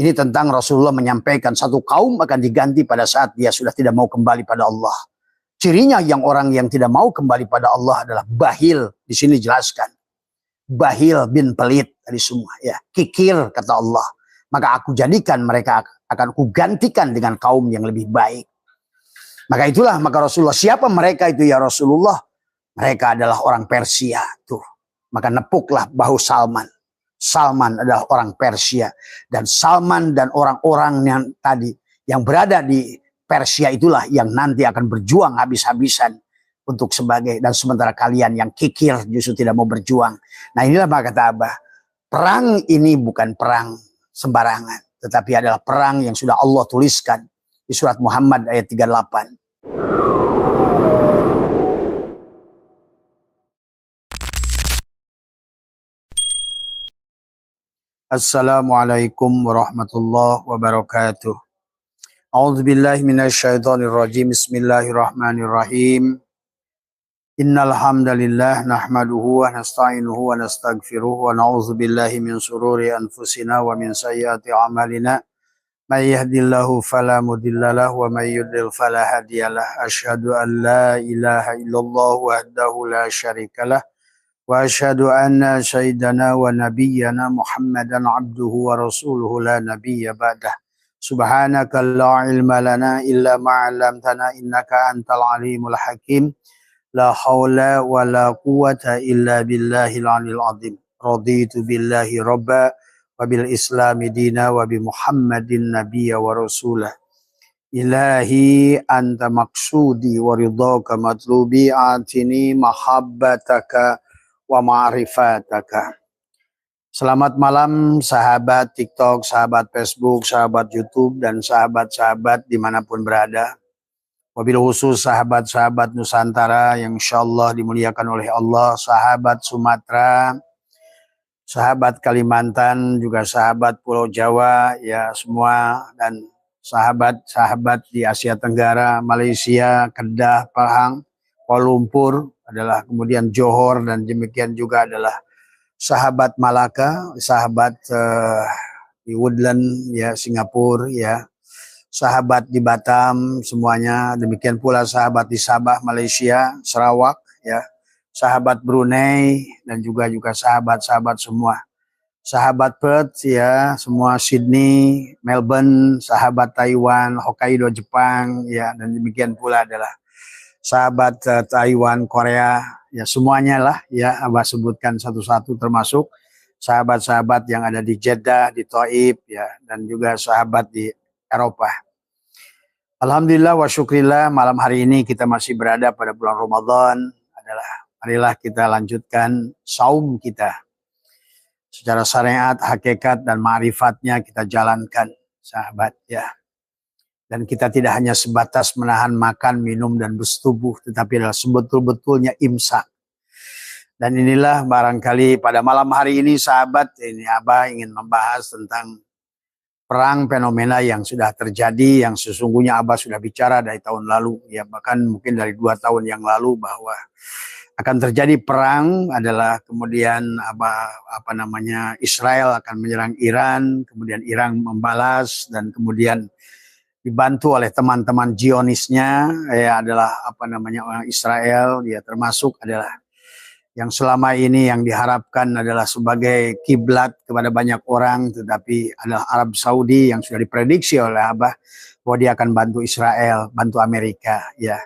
Ini tentang Rasulullah menyampaikan satu kaum akan diganti pada saat dia sudah tidak mau kembali pada Allah. Cirinya yang orang yang tidak mau kembali pada Allah adalah bahil. Di sini jelaskan. Bahil bin pelit tadi semua. Ya, kikir kata Allah. Maka aku jadikan mereka akan kugantikan dengan kaum yang lebih baik. Maka itulah maka Rasulullah. Siapa mereka itu ya Rasulullah? Mereka adalah orang Persia. Tuh. Maka nepuklah bahu Salman. Salman adalah orang Persia. Dan Salman dan orang-orang yang tadi yang berada di Persia itulah yang nanti akan berjuang habis-habisan untuk sebagai, dan sementara kalian yang kikir justru tidak mau berjuang. Nah inilah maka kata Abah, perang ini bukan perang sembarangan, tetapi adalah perang yang sudah Allah tuliskan di surat Muhammad ayat 38. Assalamualaikum warahmatullahi wabarakatuh. A'udzubillahi minasyaitonirrajim. Bismillahirrahmanirrahim. Innal hamdalillah nahmaduhu wa nasta'inuhu wa nastaghfiruh wa na'udzu billahi min shururi anfusina wa min sayyiati a'malina. May yahdihillahu fala mudhillalah wa may yudlil fala hadiyalah. Asyhadu an la ilaha illallah wahdahu la syarikalah wa asyhadu anna sayyidana wa nabiyyana Muhammadan abduhu wa rasuluhu la nabiyya ba'dah. Subhanaka la ilma lana illa ma 'allamtana innaka antal alimul hakim. La haula wa la quwata illa billahil aliyil azim. Raditu billahi rabba wa bil islami dina wa bi Muhammadin nabiyya wa rasulah. Ilahi anta maksudi wa ridhaka matlubi atini mahabbataka wa ma'rifataka. Selamat malam sahabat TikTok, sahabat Facebook, sahabat YouTube, dan sahabat-sahabat dimanapun berada. Wabil khusus sahabat-sahabat Nusantara yang insyaallah dimuliakan oleh Allah, sahabat Sumatera, sahabat Kalimantan, juga sahabat Pulau Jawa, ya semua, dan sahabat-sahabat di Asia Tenggara, Malaysia, Kedah, Pahang, Kuala Lumpur, adalah kemudian Johor, dan demikian juga adalah sahabat Malaka, sahabat di Woodland, ya Singapura, ya sahabat di Batam, semuanya. Demikian pula sahabat di Sabah, Malaysia, Sarawak, ya sahabat Brunei, dan juga sahabat-sahabat semua. Sahabat Perth, ya semua, Sydney, Melbourne, sahabat Taiwan, Hokkaido, Jepang, ya, dan demikian pula adalah sahabat Taiwan, Korea, ya semuanya lah, ya Abah sebutkan satu-satu, termasuk sahabat-sahabat yang ada di Jeddah, di Taif, ya, dan juga sahabat di Eropa. Alhamdulillah wa syukrillah, malam hari ini kita masih berada pada bulan Ramadan. Marilah kita lanjutkan saum kita secara syariat, hakikat, dan ma'rifatnya kita jalankan, sahabat, ya. Dan kita tidak hanya sebatas menahan makan, minum, dan bersetubuh, tetapi adalah sebetul-betulnya imsak. Dan inilah barangkali pada malam hari ini, sahabat, ini Abah ingin membahas tentang perang fenomena yang sudah terjadi, yang sesungguhnya Abah sudah bicara dari tahun lalu, ya bahkan mungkin dari 2 tahun yang lalu, bahwa akan terjadi perang adalah kemudian Israel akan menyerang Iran, kemudian Iran membalas, dan kemudian dibantu oleh teman-teman Zionisnya, ya adalah orang Israel, ya termasuk adalah yang selama ini yang diharapkan adalah sebagai kiblat kepada banyak orang, tetapi adalah Arab Saudi yang sudah diprediksi oleh Abah bahwa dia akan bantu Israel, bantu Amerika, ya,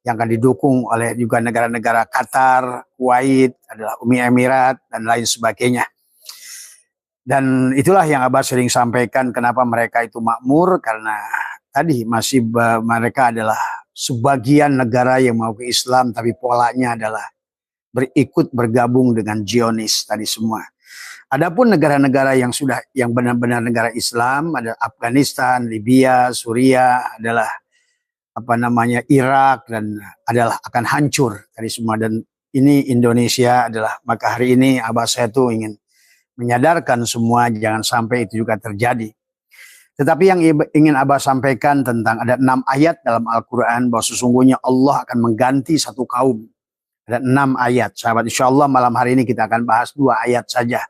yang akan didukung oleh juga negara-negara Qatar, Kuwait, adalah Uni Emirat, dan lain sebagainya. Dan itulah yang Abah sering sampaikan, kenapa mereka itu makmur, karena tadi masih mereka adalah sebagian negara yang mau ke Islam, tapi polanya adalah bergabung dengan Zionis tadi semua. Adapun negara-negara yang benar-benar negara Islam, ada Afghanistan, Libya, Suriah, adalah Irak, dan adalah akan hancur tadi semua. Dan ini Indonesia adalah, maka hari ini Abah saya tuh ingin menyadarkan semua jangan sampai itu juga terjadi. Tetapi yang ingin Abah sampaikan tentang ada 6 ayat dalam Al-Quran bahwa sesungguhnya Allah akan mengganti satu kaum. Ada 6 ayat, sahabat. Insya Allah malam hari ini kita akan bahas 2 ayat saja.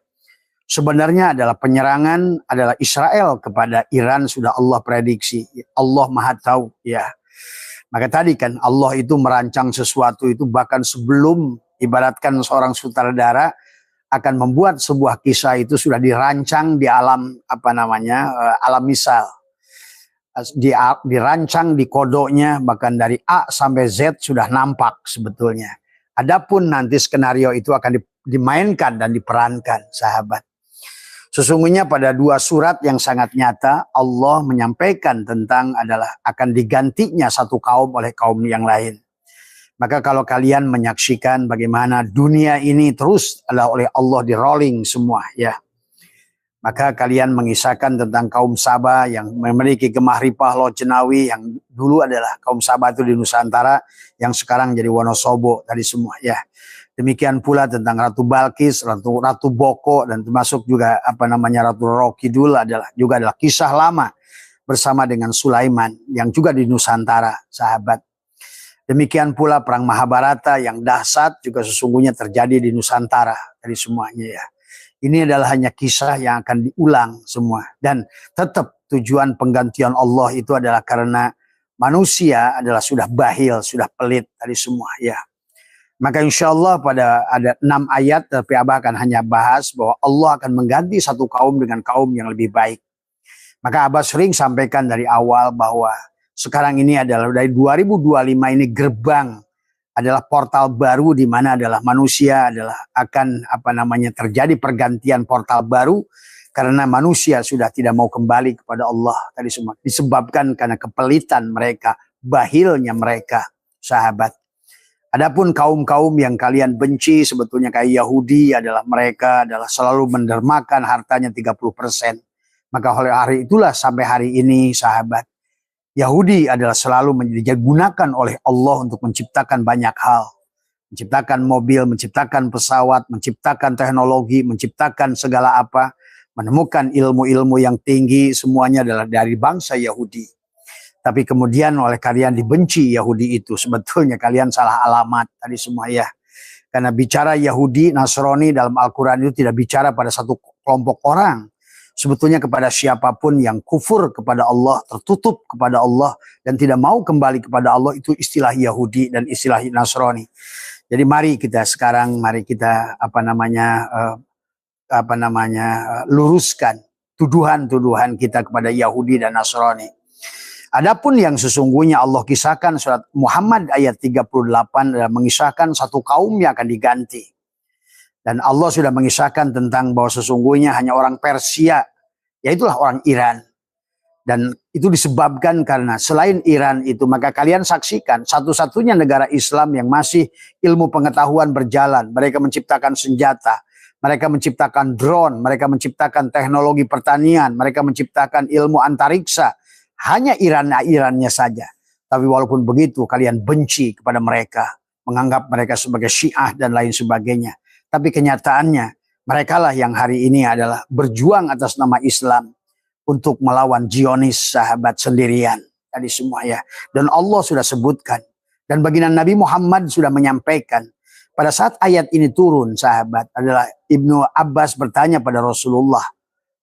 sebenarnya adalah penyerangan adalah Israel kepada Iran sudah Allah prediksi. Allah Maha tahu ya. Maka tadi kan Allah itu merancang sesuatu itu bahkan sebelum ibaratkan seorang sutradara akan membuat sebuah kisah itu sudah dirancang di alam alam misal. Dirancang di kodoknya bahkan dari A sampai Z sudah nampak sebetulnya. Adapun nanti skenario itu akan dimainkan dan diperankan sahabat. Sesungguhnya pada dua surat yang sangat nyata Allah menyampaikan tentang adalah akan digantinya satu kaum oleh kaum yang lain. Maka kalau kalian menyaksikan bagaimana dunia ini terus adalah oleh Allah di rolling semua ya. Maka kalian mengisahkan tentang kaum Saba yang memiliki gemah ripah Loh Jenawi yang dulu adalah kaum Saba itu di Nusantara yang sekarang jadi Wonosobo tadi semua ya. Demikian pula tentang Ratu Balkis, Ratu Boko dan termasuk juga Ratu Roro Kidul juga adalah kisah lama bersama dengan Sulaiman yang juga di Nusantara sahabat. Demikian pula perang Mahabharata yang dahsyat juga sesungguhnya terjadi di Nusantara dari semuanya ya. Ini adalah hanya kisah yang akan diulang semua. Dan tetap tujuan penggantian Allah itu adalah karena manusia adalah sudah bahil, sudah pelit dari semua ya. Maka insya Allah pada ada 6 ayat tapi Abah akan hanya bahas bahwa Allah akan mengganti satu kaum dengan kaum yang lebih baik. Maka Abah sering sampaikan dari awal bahwa sekarang ini adalah dari 2025 ini gerbang adalah portal baru di mana adalah manusia adalah akan terjadi pergantian portal baru karena manusia sudah tidak mau kembali kepada Allah tadi semua disebabkan karena kepelitan mereka, bahilnya mereka, sahabat. Adapun kaum-kaum yang kalian benci sebetulnya kayak Yahudi adalah mereka adalah selalu mendermakan hartanya 30%. Maka oleh hari itulah sampai hari ini sahabat Yahudi adalah selalu digunakan oleh Allah untuk menciptakan banyak hal. Menciptakan mobil, menciptakan pesawat, menciptakan teknologi, menciptakan segala apa. Menemukan ilmu-ilmu yang tinggi, semuanya adalah dari bangsa Yahudi. Tapi kemudian oleh kalian dibenci Yahudi itu. Sebetulnya kalian salah alamat tadi semua ya. Karena bicara Yahudi, Nasrani dalam Al-Quran itu tidak bicara pada satu kelompok orang. Sebetulnya kepada siapapun yang kufur kepada Allah, tertutup kepada Allah dan tidak mau kembali kepada Allah itu istilah Yahudi dan istilah Nasrani. Jadi mari kita sekarang luruskan tuduhan-tuduhan kita kepada Yahudi dan Nasrani. Adapun yang sesungguhnya Allah kisahkan surat Muhammad ayat 38 adalah mengisahkan satu kaum yang akan diganti. Dan Allah sudah mengisahkan tentang bahwa sesungguhnya hanya orang Persia, yaitulah orang Iran. Dan itu disebabkan karena selain Iran itu, maka kalian saksikan satu-satunya negara Islam yang masih ilmu pengetahuan berjalan. Mereka menciptakan senjata, mereka menciptakan drone, mereka menciptakan teknologi pertanian, mereka menciptakan ilmu antariksa. Hanya Irannya saja. Tapi walaupun begitu, kalian benci kepada mereka, menganggap mereka sebagai Syiah dan lain sebagainya. Tapi kenyataannya merekalah yang hari ini adalah berjuang atas nama Islam untuk melawan Zionis sahabat sendirian. Tadi semua ya. Dan Allah sudah sebutkan. Dan baginda Nabi Muhammad sudah menyampaikan. Pada saat ayat ini turun sahabat adalah Ibnu Abbas bertanya pada Rasulullah.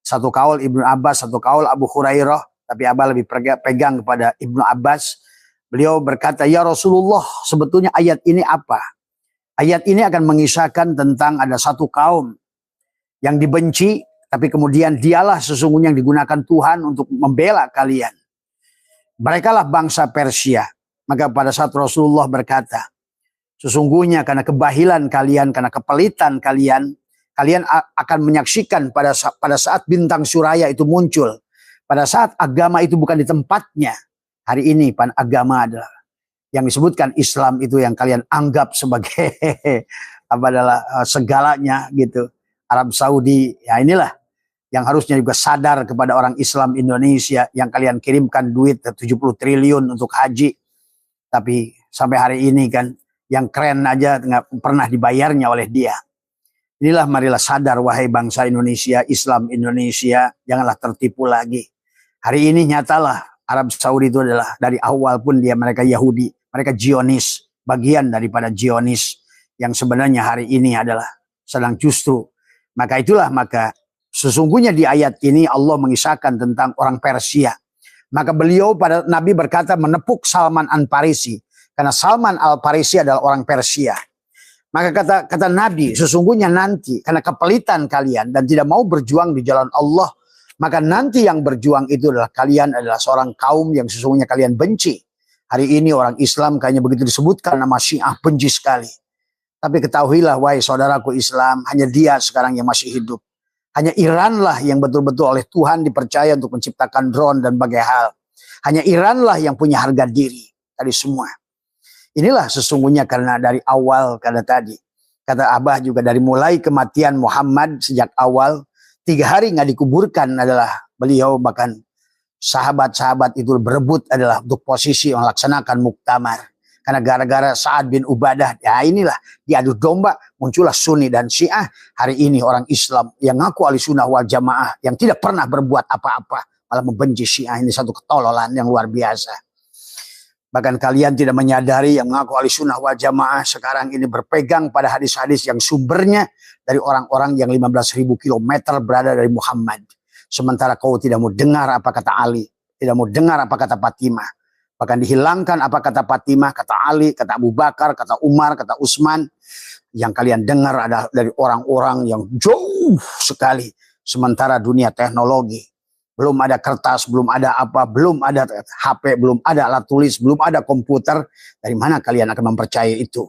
Satu kaul Ibnu Abbas, satu kaul Abu Hurairah. Tapi Abah lebih pegang kepada Ibnu Abbas. Beliau berkata, ya Rasulullah sebetulnya ayat ini apa? Ayat ini akan mengisahkan tentang ada satu kaum yang dibenci, tapi kemudian dialah sesungguhnya yang digunakan Tuhan untuk membela kalian. Mereka lah bangsa Persia. Maka pada saat Rasulullah berkata, sesungguhnya karena kebahilan kalian, karena kepelitan kalian, kalian akan menyaksikan pada saat bintang Suraya itu muncul. Pada saat agama itu bukan di tempatnya. Hari ini agama adalah yang disebutkan Islam itu yang kalian anggap sebagai segalanya gitu. Arab Saudi, ya inilah yang harusnya juga sadar kepada orang Islam Indonesia yang kalian kirimkan duit 70 triliun untuk haji. Tapi sampai hari ini kan yang keren aja nggak pernah dibayarnya oleh dia. Inilah marilah sadar wahai bangsa Indonesia, Islam Indonesia, janganlah tertipu lagi. Hari ini nyatalah Arab Saudi itu adalah dari awal pun mereka Yahudi. Mereka Zionis, bagian daripada Zionis yang sebenarnya hari ini adalah sedang justru. Maka itulah Sesungguhnya di ayat ini Allah mengisahkan tentang orang Persia. Maka beliau pada Nabi berkata menepuk Salman Al-Farisi. Karena Salman Al-Farisi adalah orang Persia. Maka kata Nabi, sesungguhnya nanti karena kepelitan kalian dan tidak mau berjuang di jalan Allah, maka nanti yang berjuang itu adalah kalian adalah seorang kaum yang sesungguhnya kalian benci. Hari ini orang Islam kayaknya begitu disebutkan nama Syiah benci sekali. Tapi ketahuilah wahai saudaraku Islam, hanya dia sekarang yang masih hidup. Hanya Iran lah yang betul-betul oleh Tuhan dipercaya untuk menciptakan drone dan berbagai hal. Hanya Iran lah yang punya harga diri dari semua. Inilah sesungguhnya karena dari awal karena tadi. Kata Abah juga dari mulai kematian Muhammad sejak awal. 3 hari nggak dikuburkan adalah beliau, bahkan sahabat-sahabat itu berebut adalah untuk posisi melaksanakan muktamar. Karena gara-gara Sa'ad bin Ubadah, ya inilah diadu domba, muncullah Sunni dan Syiah. Hari ini orang Islam yang ngaku ahli sunnah wal jamaah, yang tidak pernah berbuat apa-apa, malah membenci Syiah. Ini satu ketololan yang luar biasa. Bahkan kalian tidak menyadari yang mengaku ahli sunnah wal jamaah sekarang ini berpegang pada hadis-hadis yang sumbernya dari orang-orang yang 15.000 kilometer berada dari Muhammad. Sementara kau tidak mau dengar apa kata Ali, tidak mau dengar apa kata Fatimah. Bahkan dihilangkan apa kata Fatimah, kata Ali, kata Abu Bakar, kata Umar, kata Utsman. Yang kalian dengar adalah dari orang-orang yang jauh sekali. Sementara dunia teknologi, belum ada kertas, belum ada apa, belum ada HP, belum ada alat tulis, belum ada komputer. Dari mana kalian akan mempercayai itu?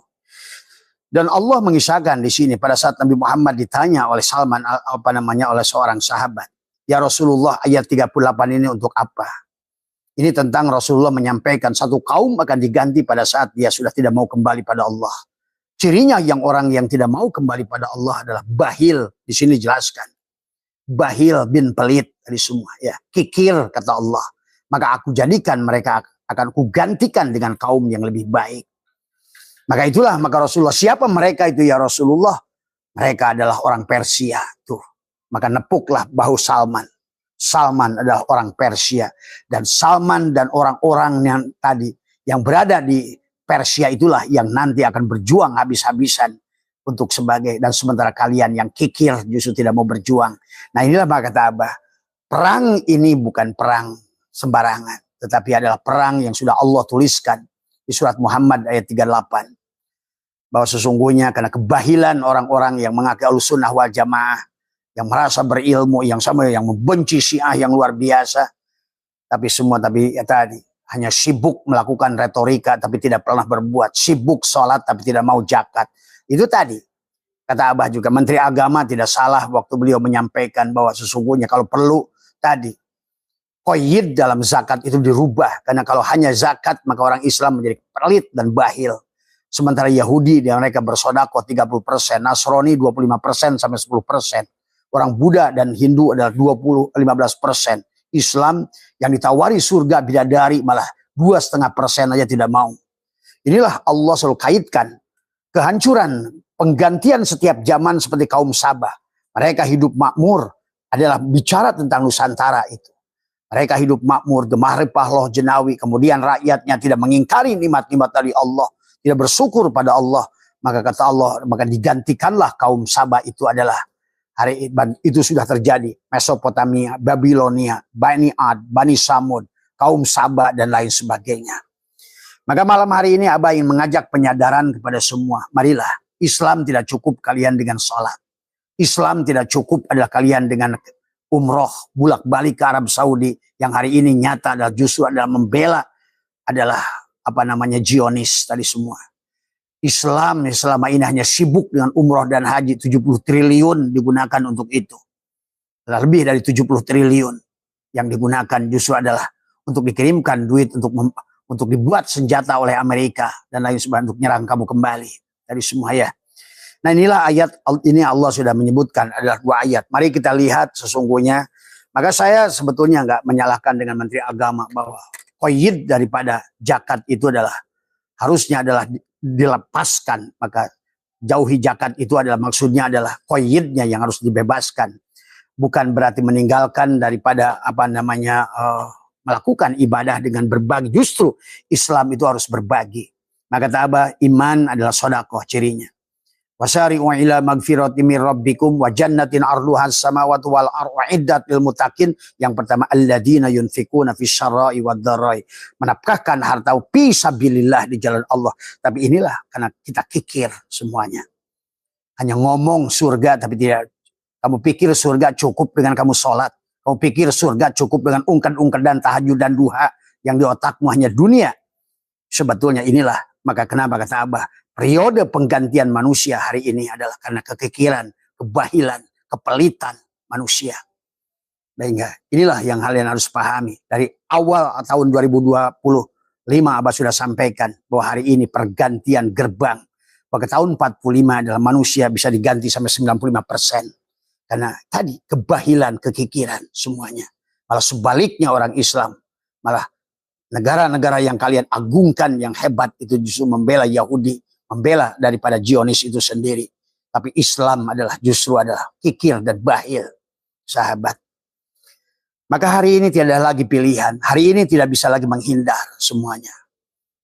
Dan Allah mengisahkan di sini pada saat Nabi Muhammad ditanya oleh Salman oleh seorang sahabat, "Ya Rasulullah, ayat 38 ini untuk apa?" Ini tentang Rasulullah menyampaikan satu kaum akan diganti pada saat dia sudah tidak mau kembali pada Allah. Cirinya yang orang yang tidak mau kembali pada Allah adalah bahil. Di sini jelaskan. Bahil bin pelit dari semua, ya, kikir kata Allah. Maka aku jadikan mereka akan kugantikan dengan kaum yang lebih baik. Maka itulah maka Rasulullah, siapa mereka itu ya Rasulullah? Mereka adalah orang Persia tuh. Maka nepuklah bahu Salman. Salman adalah orang Persia dan Salman dan orang-orang yang tadi yang berada di Persia itulah yang nanti akan berjuang habis-habisan untuk sebagai, dan sementara kalian yang kikir justru tidak mau berjuang. Nah inilah maka kata Abah, perang ini bukan perang sembarangan, tetapi adalah perang yang sudah Allah tuliskan di surat Muhammad ayat 38. Bahwa sesungguhnya karena kebahilan orang-orang yang mengaku ahlussunnah wal jamaah, yang merasa berilmu, yang sama yang membenci Syiah yang luar biasa. Tapi ya tadi, hanya sibuk melakukan retorika tapi tidak pernah berbuat. Sibuk sholat tapi tidak mau zakat. Itu tadi, kata Abah juga, Menteri Agama tidak salah waktu beliau menyampaikan bahwa sesungguhnya kalau perlu tadi, qayyid dalam zakat itu dirubah. Karena kalau hanya zakat, maka orang Islam menjadi pelit dan bahil. Sementara Yahudi, mereka bersedekah 30%, Nasrani 25% sampai 10%. Orang Buddha dan Hindu adalah 15%. Islam yang ditawari surga bidadari malah 2,5% aja tidak mau. Inilah Allah selalu kaitkan kehancuran, penggantian setiap zaman seperti kaum Sabah. Mereka hidup makmur adalah bicara tentang Nusantara itu. Mereka hidup makmur, gemah repah loh jenawi. Kemudian rakyatnya tidak mengingkari nikmat-nikmat dari Allah. Tidak bersyukur pada Allah. Maka kata Allah, maka digantikanlah kaum Sabah itu adalah hari itu sudah terjadi. Mesopotamia, Babilonia, Bani Ad, Bani Samud, kaum Sabah dan lain sebagainya. Maka malam hari ini Abah ingin mengajak penyadaran kepada semua. Marilah, Islam tidak cukup kalian dengan sholat. Islam tidak cukup adalah kalian dengan umroh, bulak-balik ke Arab Saudi. Yang hari ini nyata adalah justru adalah membela adalah Zionis tadi semua. Islam selama ini hanya sibuk dengan umroh dan haji. 70 triliun digunakan untuk itu. Lebih dari 70 triliun yang digunakan justru adalah untuk dikirimkan duit untuk dibuat senjata oleh Amerika dan lain sebagainya untuk nyerang kamu kembali dari semua ya. Nah inilah ayat ini Allah sudah menyebutkan adalah 2 ayat. Mari kita lihat sesungguhnya. Maka saya sebetulnya nggak menyalahkan dengan Menteri Agama bahwa qayyid daripada zakat itu adalah harusnya adalah dilepaskan. Maka jauhi zakat itu adalah maksudnya adalah qayyidnya yang harus dibebaskan. Bukan berarti meninggalkan daripada melakukan ibadah dengan berbagi. Justru Islam itu harus berbagi. Maka kata Abah, iman adalah sedekah cirinya. Wasari'u ila magfirati min rabbikum wa jannatin arduha as-samawati wal ardu iddat lil muttaqin. Yang pertama, alladzina yunfikuna fis syarra'i wad dharai. Menafkahkan harta fi sabilillah di jalan Allah. Tapi inilah karena kita kikir semuanya. Hanya ngomong surga tapi tidak. Kamu pikir surga cukup dengan kamu sholat. Kamu pikir surga cukup dengan ungkad-ungkad dan tahajud dan duha. Yang di otakmu hanya dunia. Sebetulnya inilah. Maka kenapa kata Abah? Periode penggantian manusia hari ini adalah karena kekikiran, kebahilan, kepelitan manusia. Sehingga inilah yang kalian harus pahami. Dari awal tahun 2025 Abah sudah sampaikan bahwa hari ini pergantian gerbang. Pada tahun 45 adalah manusia bisa diganti sampai 95%. Karena tadi kebahilan, kekikiran semuanya. Malah sebaliknya orang Islam. Malah negara-negara yang kalian agungkan yang hebat itu justru membela Yahudi. Membela daripada Zionis itu sendiri. Tapi Islam justru adalah kikir dan bahil. Sahabat. Maka hari ini tidak ada lagi pilihan. Hari ini tidak bisa lagi menghindar semuanya.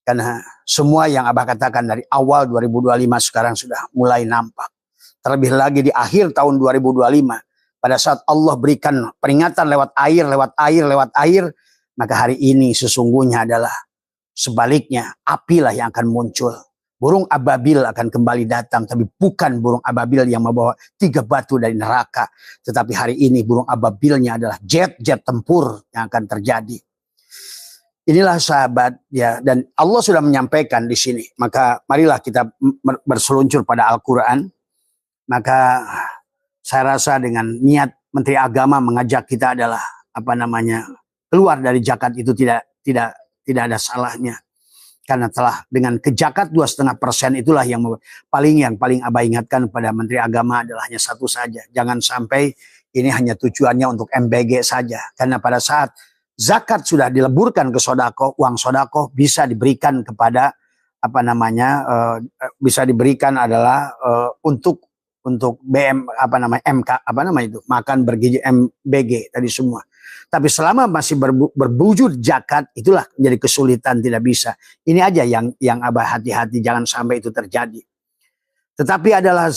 Karena semua yang Abah katakan dari awal 2025 sekarang sudah mulai nampak. Terlebih lagi di akhir tahun 2025. Pada saat Allah berikan peringatan lewat air. Maka hari ini sesungguhnya adalah sebaliknya apilah yang akan muncul. Burung ababil akan kembali datang. Tapi bukan burung ababil yang membawa 3 batu dari neraka. Tetapi hari ini burung ababilnya adalah jet-jet tempur yang akan terjadi. Inilah sahabat ya. Dan Allah sudah menyampaikan di sini. Maka marilah kita berseluncur pada Al-Quran. Maka saya rasa dengan niat Menteri Agama mengajak kita adalah keluar dari zakat itu tidak ada salahnya. Karena telah dengan kejakat 2,5% itulah yang paling Abah ingatkan pada Menteri Agama adalah hanya satu saja. Jangan sampai ini hanya tujuannya untuk MBG saja. Karena pada saat zakat sudah dileburkan ke sodako, uang sodako bisa diberikan kepada bisa diberikan adalah untuk BM makan bergizi MBG tadi semua. Tapi selama masih berwujud zakat, itulah menjadi kesulitan, tidak bisa. Ini aja yang Abah hati-hati, jangan sampai itu terjadi. Tetapi adalah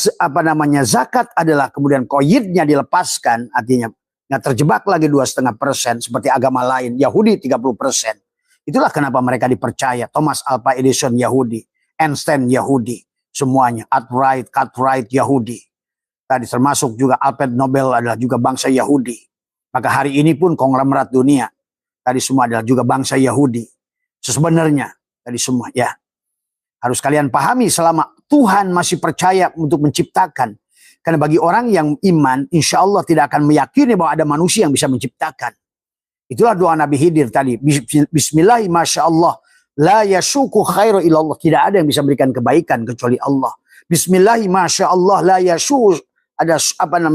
zakat adalah kemudian koyitnya dilepaskan, artinya nggak terjebak lagi 2,5% seperti agama lain, Yahudi 30%. Itulah kenapa mereka dipercaya. Thomas Alva Edison Yahudi, Einstein Yahudi, semuanya, Cartwright Yahudi. Tadi termasuk juga Alfred Nobel adalah juga bangsa Yahudi. Maka hari ini pun konglomerat dunia tadi semua adalah juga bangsa Yahudi. Sebenarnya tadi semua ya. Harus kalian pahami selama Tuhan masih percaya untuk menciptakan. Karena bagi orang yang iman, insya Allah tidak akan meyakini bahwa ada manusia yang bisa menciptakan. Itulah doa Nabi Khidir tadi. Bismillah, masya Allah. La yasuku khairu ilallah. Tidak ada yang bisa berikan kebaikan kecuali Allah. Bismillah, masya Allah. La yasuku. Ada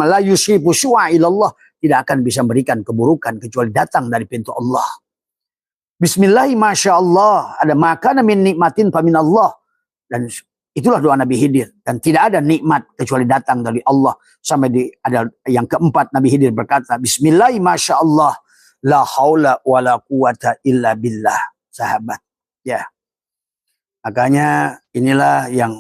la yusibu su'a ilallah. Tidak akan bisa memberikan keburukan kecuali datang dari pintu Allah. Bismillah, masya Allah. Ada makanan min nikmatin faminallah. Dan itulah doa Nabi Khidir. Dan tidak ada nikmat kecuali datang dari Allah. Sampai ada yang keempat Nabi Khidir berkata, Bismillah, masya Allah. La haula wa la quwata illa billah. Sahabat. Ya. Makanya inilah yang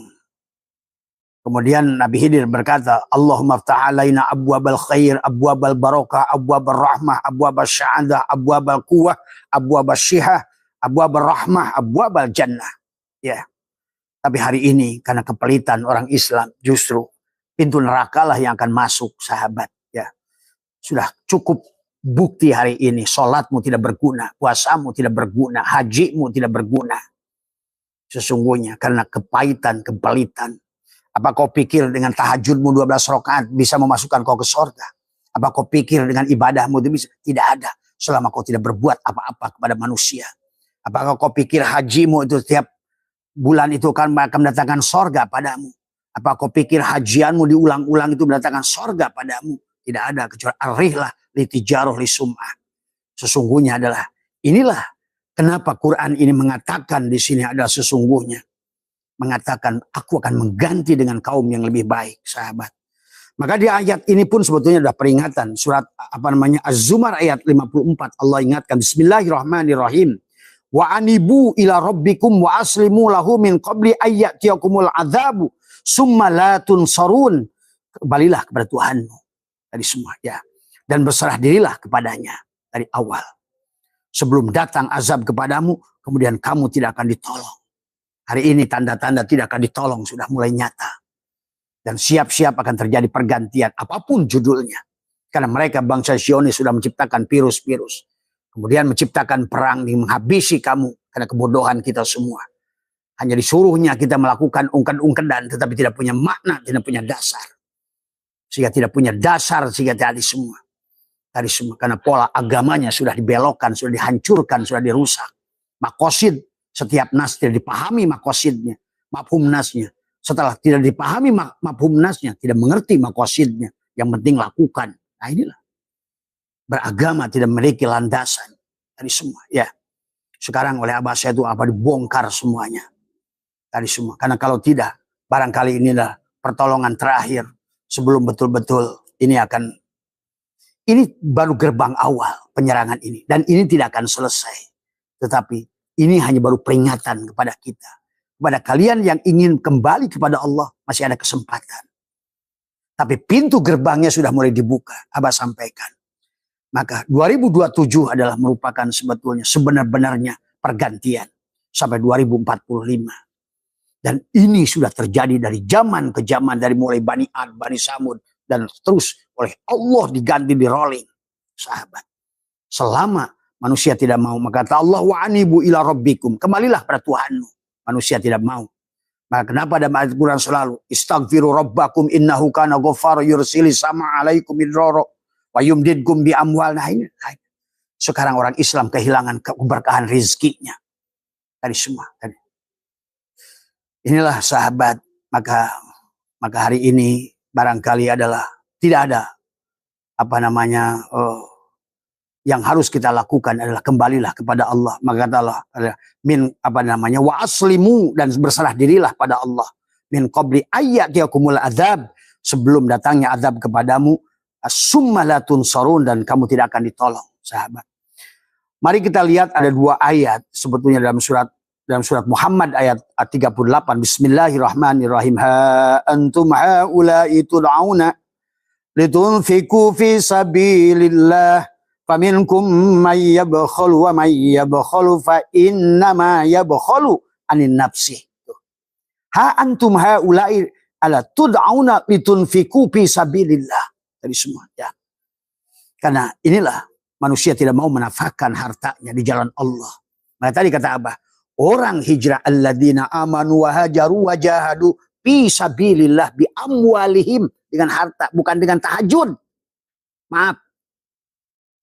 kemudian Nabi Khidir berkata, Allahumma ftah alaina abwabal khair, abwabal barakah, abwabal rahmah, abwabal sya'adah, abwabal quwah, abwabal syihah, abwabal rahmah, abwabal jannah. Ya. Tapi hari ini karena kepelitan orang Islam justru pintu neraka lah yang akan masuk, sahabat. Ya. Sudah cukup bukti hari ini, sholatmu tidak berguna, puasamu tidak berguna, hajimu tidak berguna. Sesungguhnya karena kepahitan, kepelitan. Apa kau pikir dengan tahajudmu 12 rakaat bisa memasukkan kau ke surga? Apa kau pikir dengan ibadahmu itu bisa? Tidak ada. Selama kau tidak berbuat apa-apa kepada manusia. Apakah kau pikir hajimu itu setiap bulan itu akan mendatangkan surga padamu? Apa kau pikir hajianmu diulang-ulang itu mendatangkan surga padamu? Tidak ada. Kecuali arihlah litijaroh lisum'ah. Sesungguhnya adalah inilah kenapa Quran ini mengatakan di sini adalah sesungguhnya. Mengatakan aku akan mengganti dengan kaum yang lebih baik, sahabat. Maka di ayat ini pun sebetulnya sudah peringatan. Surat Az-Zumar ayat 54 Allah ingatkan Bismillahirrahmanirrahim. Wa anibu ila rabbikum wa aslimu lahu min qabli ayyatiyakumul adzabu Summa la tunsarun. Kembalilah kepada Tuhanmu. Tadi semua ya. Dan berserah dirilah kepadanya dari awal. Sebelum datang azab kepadamu, kemudian kamu tidak akan ditolong. Hari ini tanda-tanda tidak akan ditolong sudah mulai nyata. Dan siap-siap akan terjadi pergantian apapun judulnya. Karena mereka bangsa Zionis sudah menciptakan virus-virus. Kemudian menciptakan perang yang menghabisi kamu karena kebodohan kita semua. Hanya disuruhnya kita melakukan ungkad-ungkadan tetapi tidak punya makna, tidak punya dasar. Sehingga tidak punya dasar sehingga tadi semua. Tadi semua karena pola agamanya sudah dibelokkan, sudah dihancurkan, sudah dirusak. Makosid, setiap nas tidak dipahami makosidnya, mafhum nasnya. Setelah tidak dipahami mafhum nasnya, tidak mengerti makosidnya. Yang penting lakukan. Nah inilah. Beragama tidak memiliki landasan. Tadi semua ya. Sekarang oleh Abah saya itu apa dibongkar semuanya. Tadi semua. Karena kalau tidak, barangkali inilah pertolongan terakhir. Sebelum betul-betul ini akan. Ini baru gerbang awal penyerangan ini. Dan ini tidak akan selesai. Tetapi ini hanya baru peringatan kepada kita. Kepada kalian yang ingin kembali kepada Allah, masih ada kesempatan. Tapi pintu gerbangnya sudah mulai dibuka. Abah sampaikan. Maka 2027 adalah merupakan sebetulnya sebenar-benarnya pergantian. Sampai 2045. Dan ini sudah terjadi dari zaman ke zaman. Dari mulai Bani Ad, Bani Samud. Dan terus oleh Allah diganti di rolling. Sahabat. Selama manusia tidak mau. Maka kata Allah wa anibu ila rabbikum. Kembalilah pada Tuhanmu. Manusia tidak mau. Maka kenapa dalam ayat Quran selalu. Istaghfiru rabbakum innahu kana ghaffara yursili sama alaikum idraro. Wa yumdidkum bi amwal. Nah ini. Sekarang orang Islam kehilangan keberkahan rizkinya. Tadi semua. Tadi. Inilah sahabat. Maka hari ini. Barangkali adalah tidak ada yang harus kita lakukan adalah kembalilah kepada Allah. Maka kata Allah wa aslimu dan berserah dirilah pada Allah. Min qabli ayyatiyakumul adzab, sebelum datangnya azab kepadamu, summa la tunsarun, dan kamu tidak akan ditolong, sahabat. Mari kita lihat ada dua ayat sebetulnya dalam surat Muhammad ayat 38. Bismillahirrahmanirrahim. Ha antum haula'i tud'auna litunfiqu fi sabilillah faminkum may yabkhalu wa may yabkhalu fa innama yabkhalu anin nafsi. Ha antum haula'i ala tud'auna litunfiqu fi sabilillah. Tadi semua ya. Karena inilah manusia tidak mau menafkahkan hartanya di jalan Allah. Nah tadi kata Abah, orang hijrah alladzina amanu wa hajaru wa jahadu fi sabilillah bi amwalihim, dengan harta, bukan dengan tahajud. Maaf.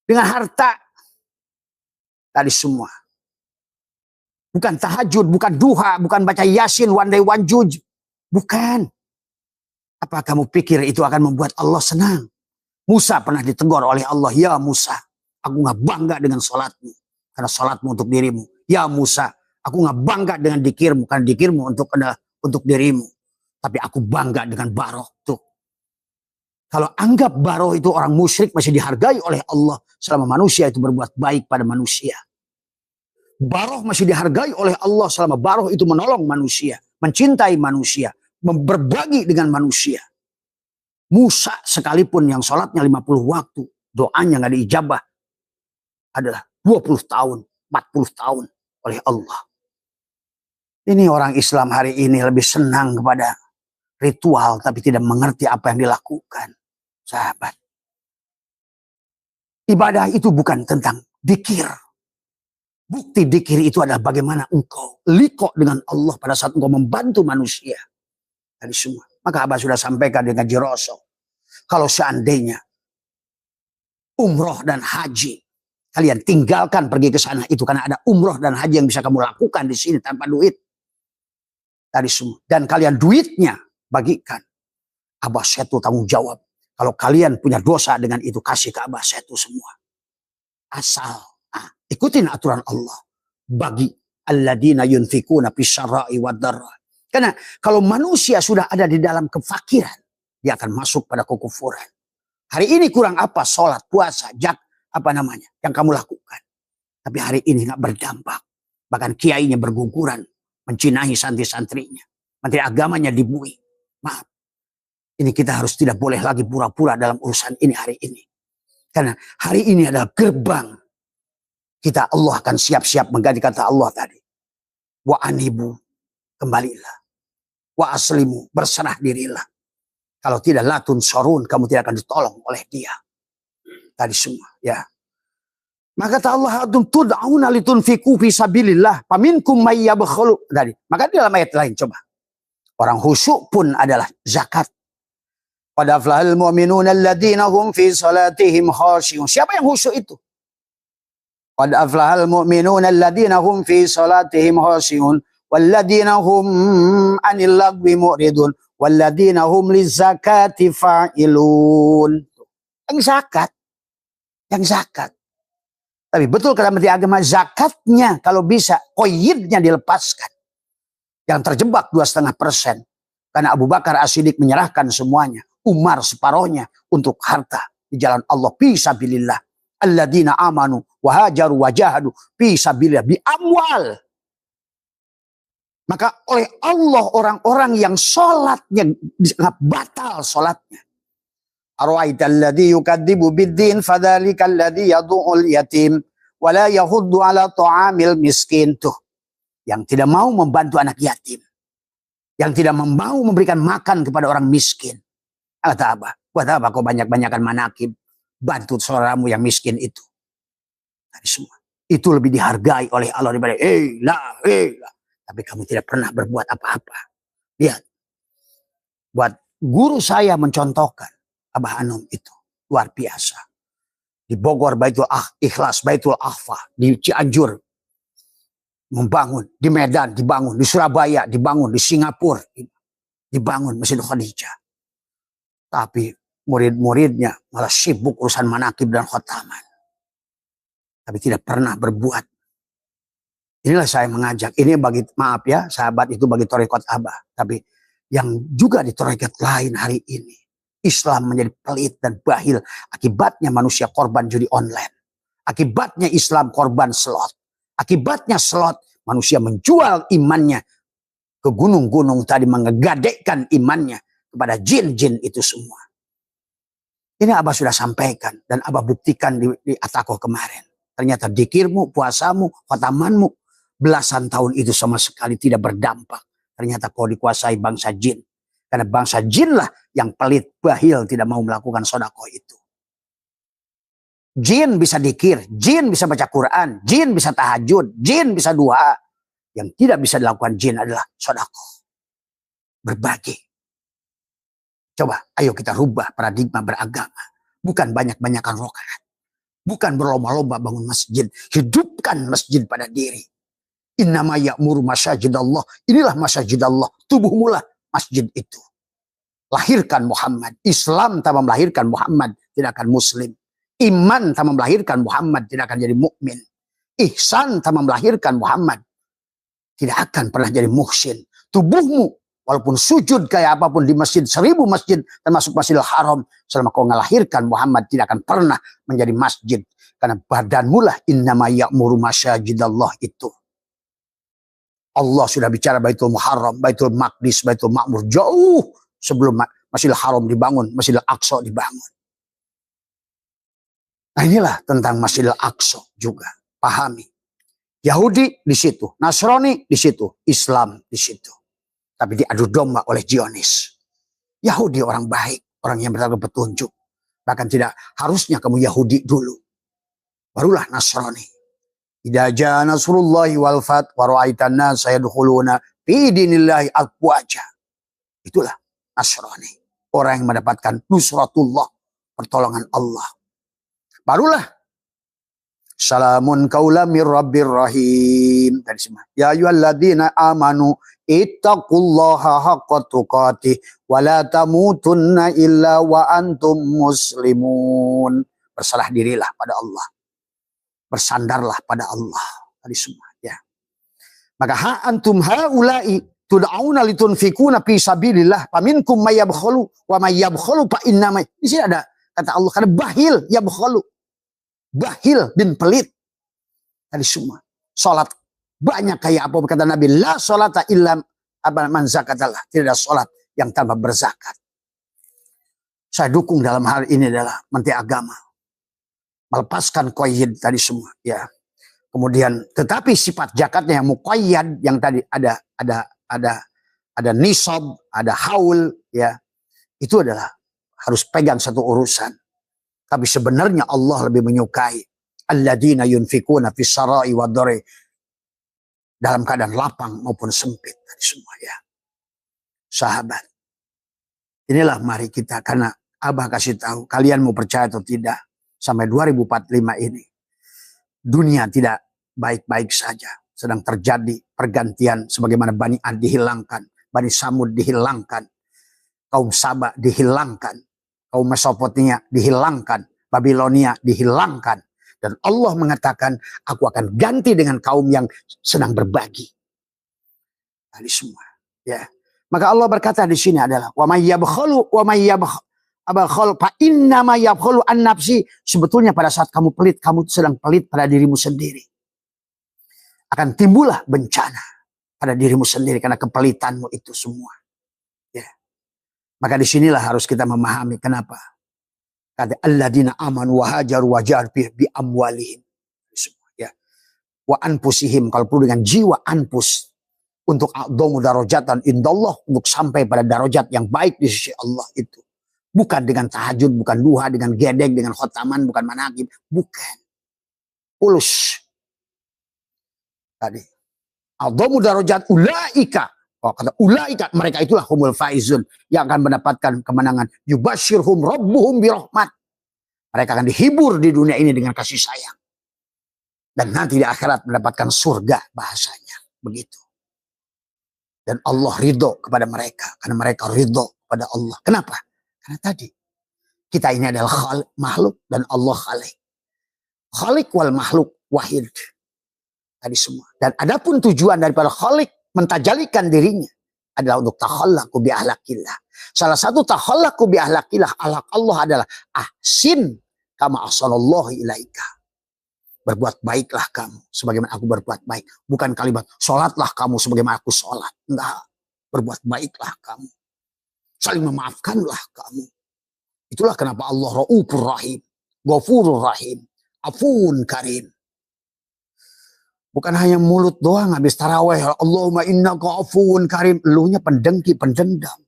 Dengan harta. Tadi semua. Bukan tahajud, bukan duha, bukan baca yasin one day one juj. Bukan. Apa kamu pikir itu akan membuat Allah senang? Musa pernah ditegur oleh Allah, ya Musa, aku gak bangga dengan salatmu karena salatmu untuk dirimu. Ya Musa, aku gak bangga dengan dikirmu karena dikirmu untuk dirimu. Tapi aku bangga dengan baroh tuh. Kalau anggap baroh itu orang musyrik masih dihargai oleh Allah selama manusia itu berbuat baik pada manusia. Baroh masih dihargai oleh Allah selama baroh itu menolong manusia, mencintai manusia, berbagi dengan manusia. Musa sekalipun yang sholatnya 50 waktu, doanya gak diijabah, adalah 20 tahun, 40 tahun oleh Allah. Ini orang Islam hari ini lebih senang kepada ritual, tapi tidak mengerti apa yang dilakukan. Sahabat. Ibadah itu bukan tentang dikir. Bukti dikir itu adalah bagaimana engkau liko dengan Allah pada saat engkau membantu manusia. Tadi semua. Maka Abah sudah sampaikan dengan Jiroso. Kalau seandainya umroh dan haji, kalian tinggalkan pergi ke sana itu karena ada umroh dan haji yang bisa kamu lakukan di sini tanpa duit. Tadi semua. Dan kalian duitnya bagikan. Abah Setu tanggung jawab. Kalau kalian punya dosa dengan itu, kasih ke Abah Setu semua. Asal ikutin aturan Allah. Bagi alladzina yunfikuna fisyarra'i wad-dharra. Karena kalau manusia sudah ada di dalam kefakiran, dia akan masuk pada kekufuran. Hari ini kurang apa? Sholat, puasa, yang kamu lakukan. Tapi hari ini nggak berdampak. Bahkan kiainya berguguran, mencinahi santri-santrinya. Menteri agamanya dibui. Maaf. Ini kita harus tidak boleh lagi pura-pura dalam urusan ini hari ini. Karena hari ini adalah gerbang. Kita Allah akan siap-siap mengganti kata Allah tadi. Wa anibu, kembalilah. Wa aslimu, berserah dirilah. Kalau tidak latun sorun, kamu tidak akan ditolong oleh dia. Tadi semua, ya. Maka kata Allah, tud'auna litunfiqu fi sabilillah, faminkum may yabkhulu. Maka dalam ayat lain coba. Orang khusyuk pun adalah zakat. Qad aflahal mu'minuna alladziina hum fi salatihim khashi'un. Siapa yang khusyuk itu? Qad aflahal mu'minuna alladziina hum fi salatihim khashi'un walladziina hum 'anil lagwi mu'ridun walladziina hum lizakati fa'ilun. Yang zakat. Yang zakat. Tapi betul kata Menteri Agama, zakatnya kalau bisa qoyidnya dilepaskan. Yang terjebak 2,5%. Karena Abu Bakar As-Siddiq menyerahkan semuanya. Umar separohnya untuk harta di jalan Allah. Fi sabilillah. Alladzina amanu wa hajaru wa jahadu fi sabilillah bi amwal. Maka oleh Allah orang-orang yang sholatnya batal sholatnya. Ara'aitalladzi yukadzibu biddin fadzalikal ladzi yad'ul yatim wa la yahuddu 'ala ta'amil miskin. Tuh, yang tidak mau membantu anak yatim, yang tidak mau memberikan makan kepada orang miskin. Kata apa? Buat apa kau banyak-banyakan manakib? Bantu saudaramu yang miskin itu. Tadi semua. Itu lebih dihargai oleh Allah daripada lah. Tapi kamu tidak pernah berbuat apa-apa. Lihat. Buat guru saya mencontohkan Abah Anum itu. Luar biasa. Di Bogor Baitul Ikhlas, Baitul Akhfa. Di Cianjur. Membangun. Di Medan dibangun. Di Surabaya dibangun. Di Singapura dibangun Masjid Khadijah. Tapi murid-muridnya malah sibuk urusan manakib dan khotaman. Tapi tidak pernah berbuat. Inilah saya mengajak. Ini bagi, maaf ya, sahabat itu bagi tarekat Abah. Tapi yang juga di tarekat lain hari ini. Islam menjadi pelit dan bahil. Akibatnya manusia korban judi online. Akibatnya Islam korban slot. Akibatnya slot manusia menjual imannya ke gunung-gunung tadi, mengegadekkan imannya kepada jin-jin itu semua. Ini Abah sudah sampaikan dan Abah buktikan di Atakoh kemarin. Ternyata dikirmu, puasamu, khotamanmu belasan tahun itu sama sekali tidak berdampak. Ternyata kau dikuasai bangsa jin. Karena bangsa jinlah yang pelit, bahil, tidak mau melakukan sedekah itu. Jin bisa dikir, jin bisa baca Quran, jin bisa tahajud, jin bisa doa. Yang tidak bisa dilakukan jin adalah sedekah. Berbagi. Coba, ayo kita rubah paradigma beragama. Bukan banyak-banyakan rakaat. Bukan berlomba-lomba bangun masjid. Hidupkan masjid pada diri. Innama ya'muru masajidallah. Inilah masajidallah. Tubuhmulah masjid itu. Lahirkan Muhammad. Islam tanpa melahirkan Muhammad tidak akan muslim. Iman tanpa melahirkan Muhammad tidak akan jadi mukmin. Ihsan tanpa melahirkan Muhammad tidak akan pernah jadi muhsin. Tubuhmu walaupun sujud kayak apapun di masjid, 1000 masjid, termasuk Masjidil Haram, selama kau ngelahirkan Muhammad tidak akan pernah menjadi masjid. Karena badanmu lah innama ya'muru masajidallah itu. Allah sudah bicara Baitul Muharram, Baitul Maqdis, Baitul Ma'mur jauh sebelum Masjidil Haram dibangun, Masjidil Aqsa dibangun. Nah inilah tentang Masjidil Aqsa juga. Pahami. Yahudi di situ, Nasrani di situ, Islam di situ. Tapi diadu domba oleh Zionis. Yahudi orang baik, orang yang bertanggung petunjuk. Bahkan tidak harusnya kamu Yahudi dulu. Barulah Nasrani. Idza jaa nasrullahi wal fath wa ra'aitan nas yadkhuluna fi dinillahi afwaja. Itulah Nasrani. Orang yang mendapatkan nusratullah, pertolongan Allah. Barulah salamun qaulam mir rabbir rahim. Tadi semua. Ya ayyuhalladzina amanu ittaqullaha haqqa tuqatih wa la tamutunna illa wa antum muslimun. Berserah dirilah pada Allah. Bersandarlah pada Allah. Tadi semua ya. Maka ha antum haula'i tud'auna litunfikuna fi sabilillah faminkum may yabkhulu wa may yabkhulu fa innama. Di sini ada kata Allah karena bahil yabkhulu. Bahil bin pelit. Tadi semua. Salat banyak kayak apa kata Nabi, la salata illa man zakatallah. Tidak ada salat yang tanpa berzakat. Saya dukung dalam hal ini adalah Menteri Agama. Melepaskan qayyid tadi semua. Ya. Kemudian tetapi sifat zakatnya yang muqayyad, yang tadi ada nisab, ada haul, ya. Itu adalah harus pegang satu urusan. Tapi sebenarnya Allah lebih menyukai alladzina yunfikuna fis sarai wad dharai, dalam keadaan lapang maupun sempit tadi semua, ya. Sahabat, inilah mari kita, karena Abah kasih tahu, kalian mau percaya atau tidak, sampai 2045 ini dunia tidak baik-baik saja. Sedang terjadi pergantian, sebagaimana Bani Ad dihilangkan, Bani Samud dihilangkan, kaum Saba dihilangkan, kaum Mesopotamia dihilangkan, Babilonia dihilangkan. Dan Allah mengatakan, aku akan ganti dengan kaum yang sedang berbagi. Tadi semua, ya. Maka Allah berkata di sini adalah wa may yabkhalu fa innama yabkhalu an nafsi. Sebetulnya pada saat kamu pelit, kamu sedang pelit pada dirimu sendiri. Akan timbullah bencana pada dirimu sendiri karena kepelitanmu itu semua. Ya. Maka disinilah harus kita memahami kenapa. Kata alladzina amanu wa hajaru wa jahadu bi amwalihim. Ya. Wa anfusihim, kalau perlu dengan jiwa anfus. Untuk a'dhamu darajatan indallah, untuk sampai pada darajat yang baik di sisi Allah itu. Bukan dengan tahajud, bukan duha, dengan gedek, dengan khotaman, bukan manaqib, bukan. Ulus. Tadi. A'dhamu darajat ulaika. Oh, kata ulaika, mereka itulah humul faizun, yang akan mendapatkan kemenangan. Yubasyirhum rabbuhum birahmat. Mereka akan dihibur di dunia ini dengan kasih sayang. Dan nanti di akhirat mendapatkan surga bahasanya. Begitu. Dan Allah ridho kepada mereka. Karena mereka ridho kepada Allah. Kenapa? Karena tadi. Kita ini adalah makhluk dan Allah khalik. Khalik wal makhluk wahid. Tadi semua. Dan adapun tujuan daripada khalik mentajalikan dirinya adalah untuk takhallaqu bi ahlakillah. Salah satu takhallaqu bi ahlakillah, ahlak Allah adalah ahsin kama ahsanallahu ilaika. Berbuat baiklah kamu sebagaimana aku berbuat baik. Bukan kalimat sholatlah kamu sebagaimana aku sholat. Enggak. Berbuat baiklah kamu. Saling memaafkanlah kamu. Itulah kenapa Allah Ra'ufur Rahim. Ghafurur Rahim. Afun Karim. Bukan hanya mulut doang habis tarawih. Allahumma innaka afun karim. Elunya pendengki, pendendam.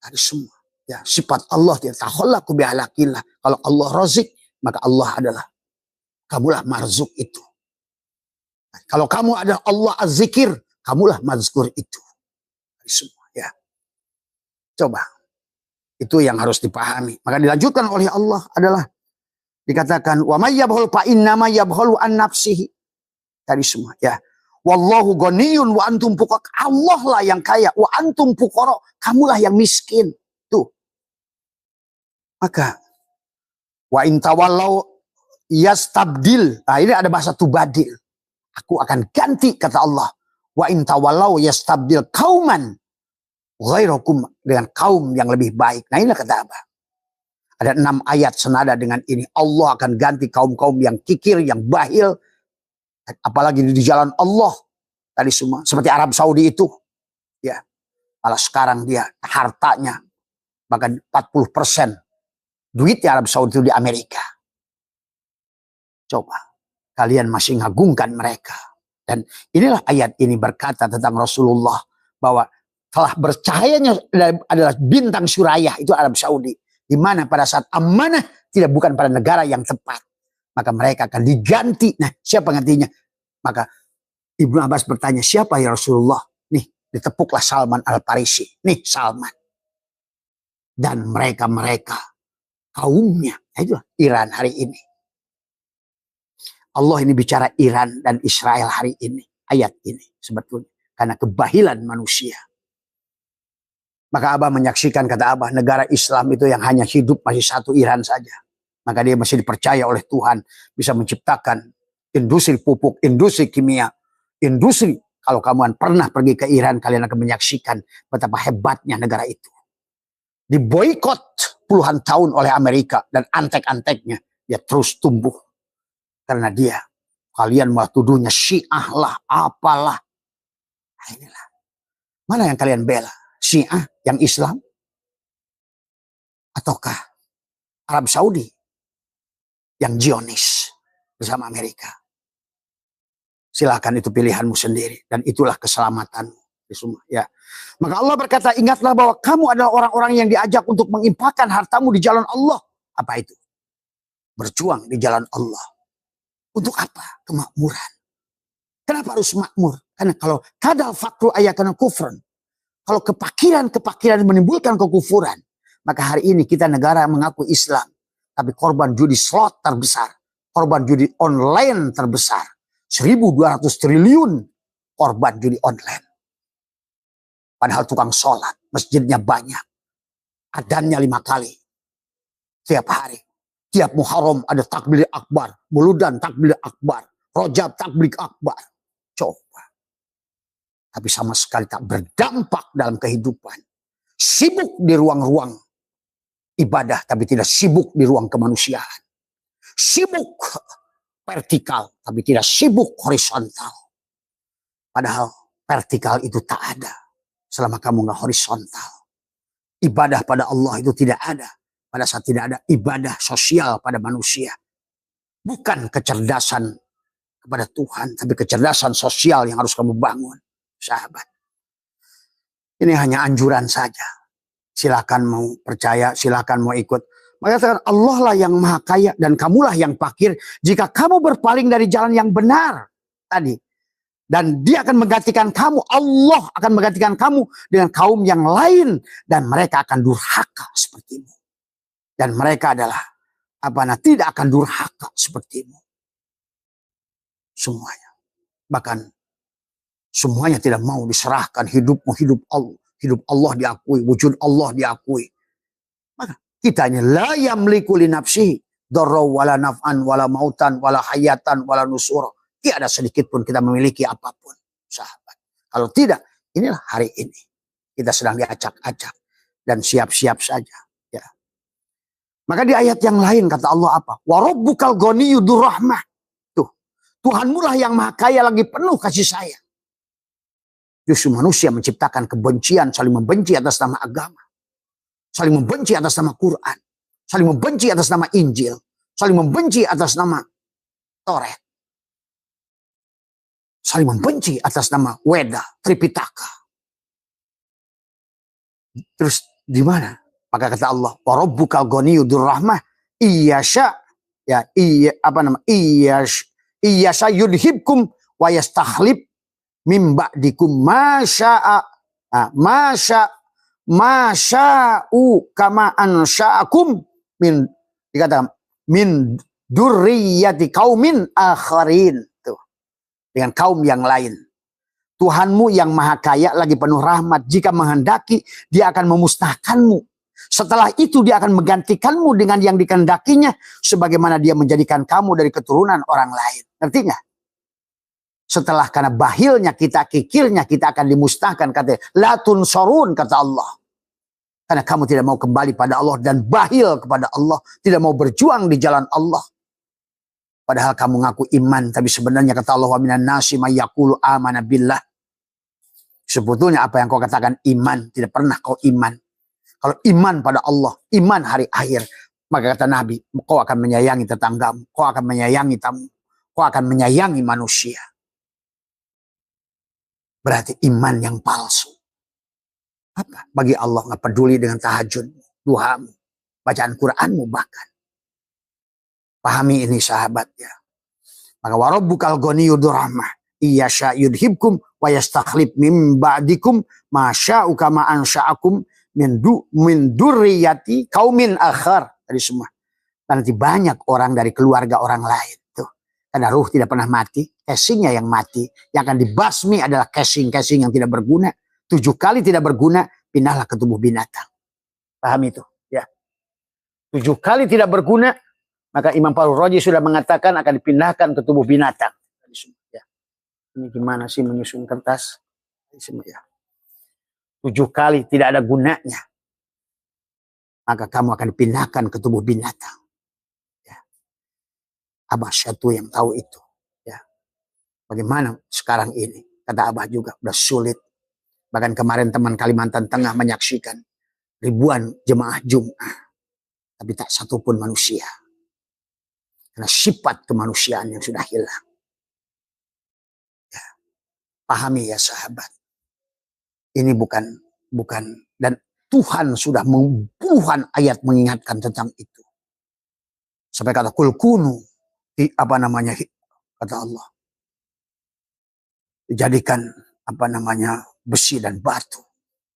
Ada semua. Ya, sifat Allah. Takhallaqu bi ahlakillah. Kalau Allah razik, maka Allah adalah kamulah marzuk itu. Kalau kamu adalah Allah az-zikir, kamulah mazkur itu. Semua, ya. Coba. Itu yang harus dipahami. Maka dilanjutkan oleh Allah adalah dikatakan wa may yabkhul fa innama yabkhulu an nafsihi. Tadi semua, ya. Wallahu ghaniyun wa antum fuqara. Allah lah yang kaya, wa antum fuqara, kamulah yang miskin. Tuh. Maka wa in tawallau yastabdil. Nah, ini ada bahasa tubadil. Aku akan ganti, kata Allah. Wa in tawallau yastabdil kauman ghairakum, dengan kaum yang lebih baik. Nah, ini kata apa? Ada 6 ayat senada dengan ini. Allah akan ganti kaum-kaum yang kikir, yang bahil. Apalagi di jalan Allah. Tadi semua. Seperti Arab Saudi itu. Ya. Malah sekarang dia hartanya. Bahkan 40% duitnya Arab Saudi itu di Amerika. Coba, kalian masih ngagungkan mereka. Dan inilah ayat ini berkata tentang Rasulullah. Bahwa telah bercahayanya adalah bintang Suraya. Itu Arab Saudi. Di mana pada saat amanah tidak bukan pada negara yang tepat. Maka mereka akan diganti. Nah, siapa gantinya? Maka Ibnu Abbas bertanya, siapa ya Rasulullah? Nih, ditepuklah Salman Al-Farisi. Nih, Salman. Dan mereka-mereka, kaumnya. Nah, itulah Iran hari ini. Allah ini bicara Iran dan Israel hari ini. Ayat ini sebetulnya. Karena kebahilan manusia. Maka Abah menyaksikan, kata Abah, negara Islam itu yang hanya hidup masih satu Iran saja. Maka dia masih dipercaya oleh Tuhan. Bisa menciptakan industri pupuk, industri kimia, industri. Kalau kamu pernah pergi ke Iran, kalian akan menyaksikan betapa hebatnya negara itu. Diboikot puluhan tahun oleh Amerika. Dan antek-anteknya dia terus tumbuh. Karena dia, kalian mau tuduhnya Syiah lah, apalah. Nah, inilah. Mana yang kalian bela? Syiah yang Islam? Ataukah Arab Saudi yang Zionis bersama Amerika? Silakan, itu pilihanmu sendiri dan itulah keselamatanmu. Ya. Maka Allah berkata, ingatlah bahwa kamu adalah orang-orang yang diajak untuk menginfakkan hartamu di jalan Allah. Apa itu? Berjuang di jalan Allah. Untuk apa? Kemakmuran. Kenapa harus makmur? Karena kalau kadal fakru ayakana kufran, kalau kepakiran menimbulkan kekufuran, maka hari ini kita negara mengaku Islam, tapi korban judi slot terbesar, korban judi online terbesar, 1.200 triliun korban judi online. Padahal tukang sholat, masjidnya banyak, adzannya 5 kali tiap hari. Tiap Muharram ada takbir akbar, Muludan takbir akbar, Rojab takbir akbar. Coba. Tapi sama sekali tak berdampak dalam kehidupan. Sibuk di ruang-ruang ibadah, tapi tidak sibuk di ruang kemanusiaan. Sibuk vertikal, tapi tidak sibuk horizontal. Padahal vertikal itu tak ada selama kamu nggak horizontal. Ibadah pada Allah itu tidak ada pada saat tidak ada ibadah sosial pada manusia. Bukan kecerdasan kepada Tuhan, tapi kecerdasan sosial yang harus kamu bangun, sahabat. Ini hanya anjuran saja. Silakan mau percaya, silakan mau ikut. Maka Allah lah yang maha kaya dan kamulah yang fakir jika kamu berpaling dari jalan yang benar tadi. Dan dia akan menggantikan kamu, Allah akan menggantikan kamu dengan kaum yang lain dan mereka akan durhaka sepertimu. Dan mereka adalah tidak akan durhaka sepertimu. Semuanya. Bahkan semuanya tidak mau diserahkan hidupmu, hidup Allah. Hidup Allah diakui, wujud Allah diakui. Maka kita ini la yamliku li nafsihi darra wala naf'an wala mautan wala hayatan wala nusura. Tidak ada sedikit pun kita memiliki apapun, sahabat. Kalau tidak, inilah hari ini. Kita sedang diacak-acak dan siap-siap saja. Ya. Maka di ayat yang lain kata Allah apa? Wa rabbukal ghaniyyu dzurrahmah. Tuh, Tuhanmu lah yang maha kaya lagi penuh kasih sayang. Justru manusia menciptakan kebencian, saling membenci atas nama agama. Saling membenci atas nama Quran. Saling membenci atas nama Injil. Saling membenci atas nama Taurat. Saling membenci atas nama Weda, Tripitaka. Terus di mana? Maka kata Allah, wa rabbukal ghaniyyu dzurrahmah iyasya ya iyasya yudhibkum wa yastakhlif mim ba'dikum masya'u kama ansha'akum dikatakan min dzurriyyati qaumin akharin. Dengan kaum yang lain. Tuhanmu yang maha kaya lagi penuh rahmat. Jika menghendaki, dia akan memusnahkanmu. Setelah itu dia akan menggantikanmu dengan yang dikehendakinya. Sebagaimana dia menjadikan kamu dari keturunan orang lain. Ngerti nggak? Setelah karena bahilnya kita, kikirnya kita akan dimusnahkan. Katanya, la tunsorun kata Allah. Karena kamu tidak mau kembali pada Allah dan bahil kepada Allah. Tidak mau berjuang di jalan Allah. Padahal kamu ngaku iman, tapi sebenarnya kata Allah, wa minan nasi may yaqulu amana billah. Sebetulnya apa yang kau katakan iman, tidak pernah kau iman. Kalau iman pada Allah, iman hari akhir, maka kata Nabi, kau akan menyayangi tetanggamu, kau akan menyayangi tamu, kau akan menyayangi manusia. Berarti iman yang palsu. Apa? Bagi Allah nggak peduli dengan tahajudmu, duhamu, bacaan Quranmu bahkan. Pahami ini sahabat ya. Maka warabbukal ghaniyyu dzurrahmah iyasya yudhibkum wa yastakhlif mim ba'dikum masya'u kama ansha'akum min dzurriyyati qaumin akhar. Tadi semua. Nanti banyak orang dari keluarga orang lain tuh. Karena ruh tidak pernah mati, casingnya yang mati. Yang akan dibasmi adalah casing yang tidak berguna. 7 kali tidak berguna, pindahlah ke tubuh binatang. Paham itu ya. 7 kali tidak berguna, maka Imam Farul Raji sudah mengatakan akan dipindahkan ke tubuh binatang. Ya. Ini gimana sih menyusun kertas? Ya. 7 kali tidak ada gunanya. Maka kamu akan dipindahkan ke tubuh binatang. Ya. Abah satu yang tahu itu. Ya. Bagaimana sekarang ini? Kata Abah juga, udah sulit. Bahkan kemarin teman Kalimantan Tengah menyaksikan ribuan jemaah Jum'ah. Tapi tak satupun manusia. Karena sifat kemanusiaan yang sudah hilang. Ya, pahami ya sahabat. Ini bukan dan Tuhan sudah puluhan ayat mengingatkan tentang itu. Sampai kata kul kunu, kata Allah. Dijadikan besi dan batu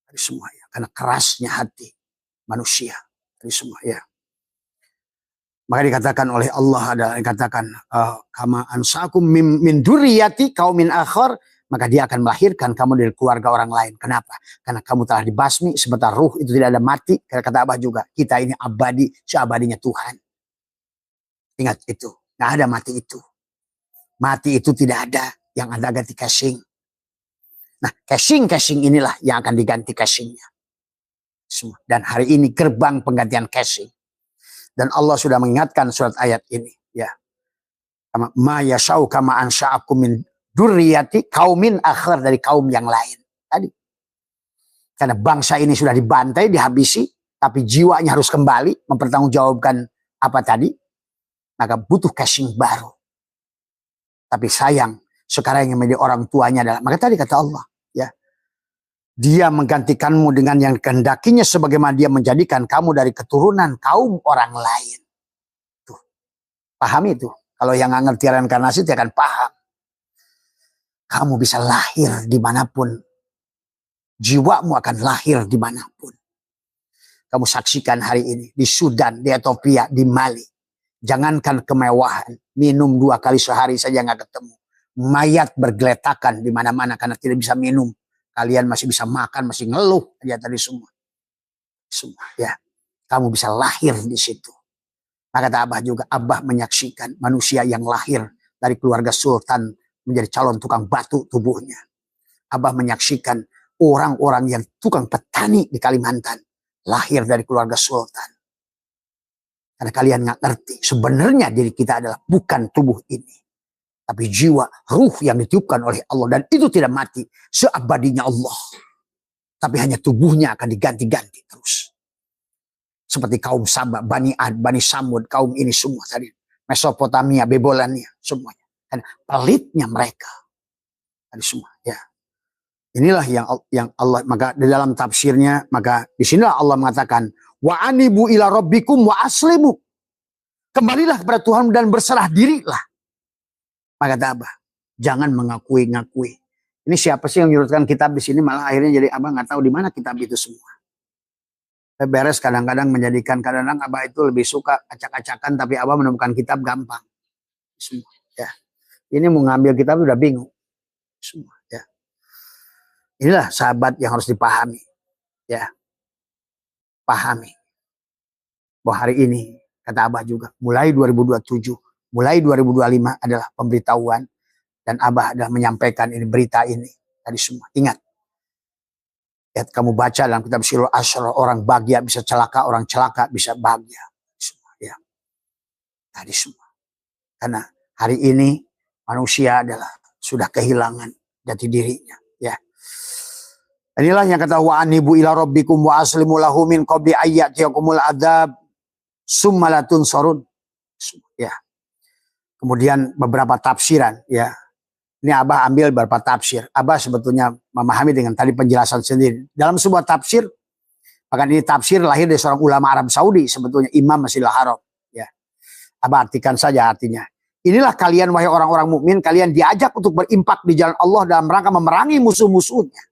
dari semua ya. Karena kerasnya hati manusia dari semua ya. Maka dikatakan oleh Allah dikatakan kama ansakum min duriyati kaumin akhar, maka dia akan melahirkan kamu dari keluarga orang lain. Kenapa? Karena kamu telah dibasmi sebentar ruh itu tidak ada mati. Kata Abah juga, kita ini abadi seabadinya Tuhan. Ingat itu, nggak ada mati itu. Mati itu tidak ada, yang ada ganti casing. Nah, casing inilah yang akan diganti casingnya. Dan hari ini gerbang penggantian casing. Dan Allah sudah mengingatkan surat ayat ini. Ya. Ma yashau kama ansha'akum min durriyati kaumin akhir, dari kaum yang lain. Tadi. Karena bangsa ini sudah dibantai, dihabisi. Tapi jiwanya harus kembali mempertanggungjawabkan apa tadi. Maka butuh casing baru. Tapi sayang, sekarang yang menjadi orang tuanya adalah, maka tadi kata Allah, ya, dia menggantikanmu dengan yang kehendakinya sebagaimana dia menjadikan kamu dari keturunan kaum orang lain. Tuh, pahami itu. Kalau yang nggak ngerti reinkarnasi dia akan paham. Kamu bisa lahir dimanapun, jiwamu akan lahir dimanapun. Kamu saksikan hari ini di Sudan, di Ethiopia, di Mali. Jangankan kemewahan, minum 2 kali sehari saja nggak ketemu. Mayat bergeletakan di mana-mana karena tidak bisa minum. Kalian masih bisa makan, masih ngeluh aja tadi semua. Semua ya. Kamu bisa lahir di situ. Maka kata Abah juga, Abah menyaksikan manusia yang lahir dari keluarga sultan menjadi calon tukang batu tubuhnya. Abah menyaksikan orang-orang yang tukang petani di Kalimantan lahir dari keluarga sultan. Karena kalian nggak ngerti, sebenarnya diri kita adalah bukan tubuh ini. Tapi jiwa, ruh yang ditiupkan oleh Allah. Dan itu tidak mati, seabadinya Allah. Tapi hanya tubuhnya akan diganti-ganti terus. Seperti kaum Sabah, Bani Ad, Bani Samud, kaum ini semua tadi. Mesopotamia, Bebolania, semuanya. Dan pelitnya mereka. Tadi semua, ya. Inilah yang Allah, maka di dalam tafsirnya, maka di sinilah Allah mengatakan, wa anibu ila rabbikum wa aslimu. Kembalilah kepada Tuhan dan berserah dirilah. Maka kata Abah, jangan mengakui-ngakui. Ini siapa sih yang menyurutkan kitab di sini, malah akhirnya jadi Abah nggak tahu di mana kitab itu semua. Beres kadang-kadang menjadikan, kadang-kadang Abah itu lebih suka acak-acakan, tapi Abah menemukan kitab gampang. Semua, ya. Ini mau ngambil kitab udah bingung. Semua, ya. Inilah sahabat yang harus dipahami. Ya. Pahami. Bahwa hari ini, kata Abah juga, mulai 2027, mulai 2025 adalah pemberitahuan. Dan Abah adalah menyampaikan ini, berita ini. Tadi semua, ingat. Ya, kamu baca dalam kitab Sirul Asrar, orang bahagia bisa celaka, orang celaka bisa bahagia. Semua, ya. Tadi semua. Karena hari ini manusia adalah sudah kehilangan jati dirinya. Ya. Inilah yang kata wa anibu ila rabbikum wa aslimu lahu min qabli ayyatiyakumul adzab summa la tunsarun. Ya. Kemudian beberapa tafsiran, ya. Ini Abah ambil beberapa tafsir. Abah sebetulnya memahami dengan tadi penjelasan sendiri. Dalam sebuah tafsir, bahkan ini tafsir lahir dari seorang ulama Arab Saudi, sebetulnya Imam Masjidil Haram. Ya. Abah artikan saja artinya. Inilah kalian wahai orang-orang mukmin, kalian diajak untuk berimpak di jalan Allah dalam rangka memerangi musuh-musuhnya.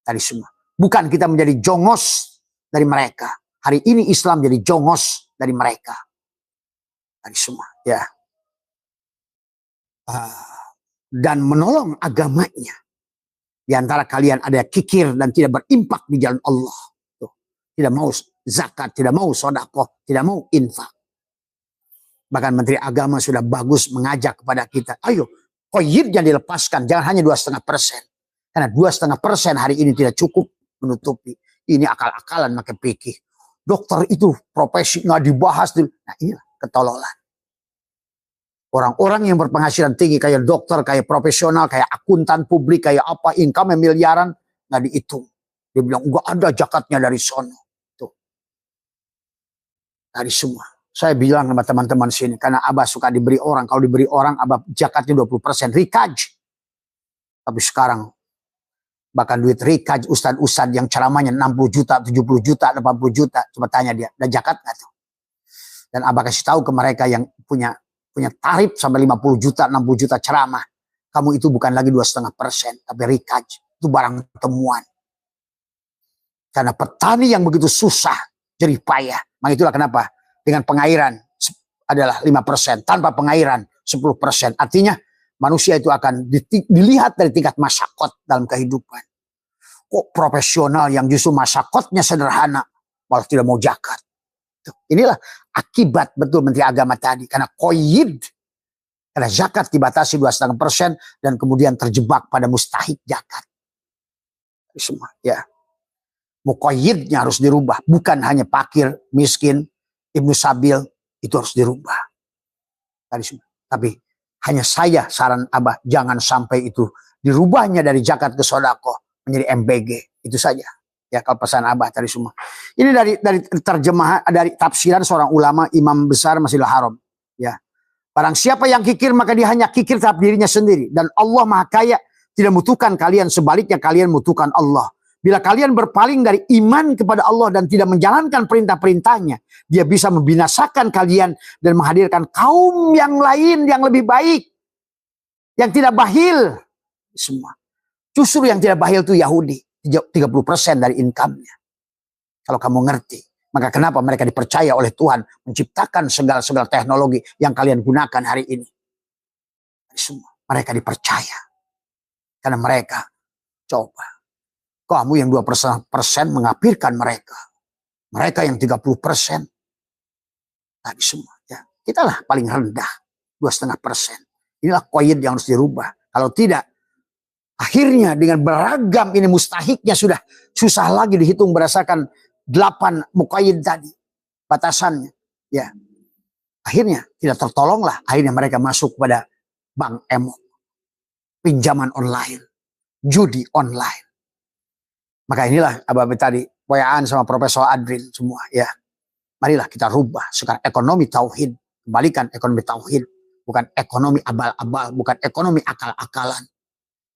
Tadi semua. Bukan kita menjadi jongos dari mereka. Hari ini Islam jadi jongos dari mereka. Tadi semua. Ya. Dan menolong agamanya. Di antara kalian ada kikir dan tidak berimpak di jalan Allah. Tuh. Tidak mau zakat, tidak mau sedekah, tidak mau infak. Bahkan Menteri Agama sudah bagus mengajak kepada kita. Ayo, qoyibnya dilepaskan, jangan hanya 2,5%. Karena 2,5% hari ini tidak cukup menutupi. Ini akal-akalan pakai pikir. Dokter itu profesi nggak dibahas. Nah inilah ketololan. Orang-orang yang berpenghasilan tinggi kayak dokter, kayak profesional, kayak akuntan publik, kayak apa, income miliaran, nggak dihitung. Dia bilang, enggak ada zakatnya dari sono. Tuh. Dari semua. Saya bilang sama teman-teman sini, karena Abah suka diberi orang. Kalau diberi orang, Abah zakatnya 20%. Rikaj. Tapi sekarang, bahkan duit rikaj, ustad-ustad yang ceramahnya 60 juta, 70 juta, 80 juta. Coba tanya dia, ada zakat nggak tuh? Dan Abah kasih tahu ke mereka yang punya tarif sampai 50 juta, 60 juta ceramah. Kamu itu bukan lagi 2,5%, tapi rikaj. Itu barang temuan. Karena petani yang begitu susah, jerih payah. Maka itulah kenapa dengan pengairan adalah 5%. Tanpa pengairan 10%. Artinya manusia itu akan dilihat dari tingkat masyakot dalam kehidupan. Kok profesional yang justru masyakotnya sederhana, malah tidak mau zakat. Inilah akibat betul Menteri Agama tadi. Karena koyid, karena zakat dibatasi 2,5% dan kemudian terjebak pada mustahik zakat. Semua, ya. Muqayyidnya harus dirubah. Bukan hanya fakir, miskin, ibnu sabil, itu harus dirubah. Tapi hanya saya saran Abah, jangan sampai itu dirubahnya dari zakat ke sedekah menjadi MBG. Itu saja. Ya, kalau pesan Abah tadi semua. Ini dari terjemahan, dari tafsiran seorang ulama, imam besar Masjidil Haram. Ya. Barang siapa yang kikir, maka dia hanya kikir terhadap dirinya sendiri. Dan Allah Maha Kaya tidak membutuhkan kalian, sebaliknya kalian membutuhkan Allah. Bila kalian berpaling dari iman kepada Allah dan tidak menjalankan perintah-perintahnya, dia bisa membinasakan kalian dan menghadirkan kaum yang lain yang lebih baik. Yang tidak bahil. Semua. Justru yang tidak bahil itu Yahudi. 30% dari income-nya. Kalau kamu ngerti. Maka kenapa mereka dipercaya oleh Tuhan menciptakan segala teknologi yang kalian gunakan hari ini. Semua. Mereka dipercaya. Karena mereka coba. Kamu yang 2% mengapirkan mereka. Mereka yang 30%. Tapi semua. Ya. Kita lah paling rendah. 2,5%. Inilah koyid yang harus dirubah. Kalau tidak, akhirnya dengan beragam ini mustahiknya sudah susah lagi dihitung berdasarkan 8 muqayyid tadi. Batasannya. Ya. Akhirnya tidak tertolonglah. Akhirnya mereka masuk pada bank emo. Pinjaman online. Judi online. Maka inilah Abah tadi. Poyaan sama Profesor Adrin semua. Ya. Marilah kita rubah. Sekarang ekonomi tauhid. Kembalikan ekonomi tauhid. Bukan ekonomi abal-abal. Bukan ekonomi akal-akalan.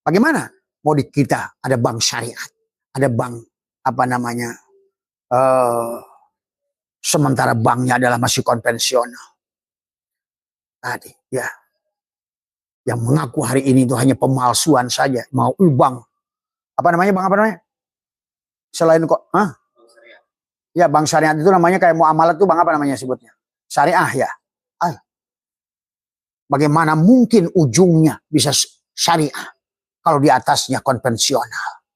Bagaimana? Mau di kita ada bank syariat. Ada bank sementara banknya adalah masih konvensional. Tadi ya. Yang mengaku hari ini itu hanya pemalsuan saja. Mau bank. Apa namanya? Selain kok. Ya bank syariat itu namanya kayak muamalat tuh bang apa namanya sebutnya? Syariah ya. Bagaimana mungkin ujungnya bisa syariah? Kalau di atasnya konvensional.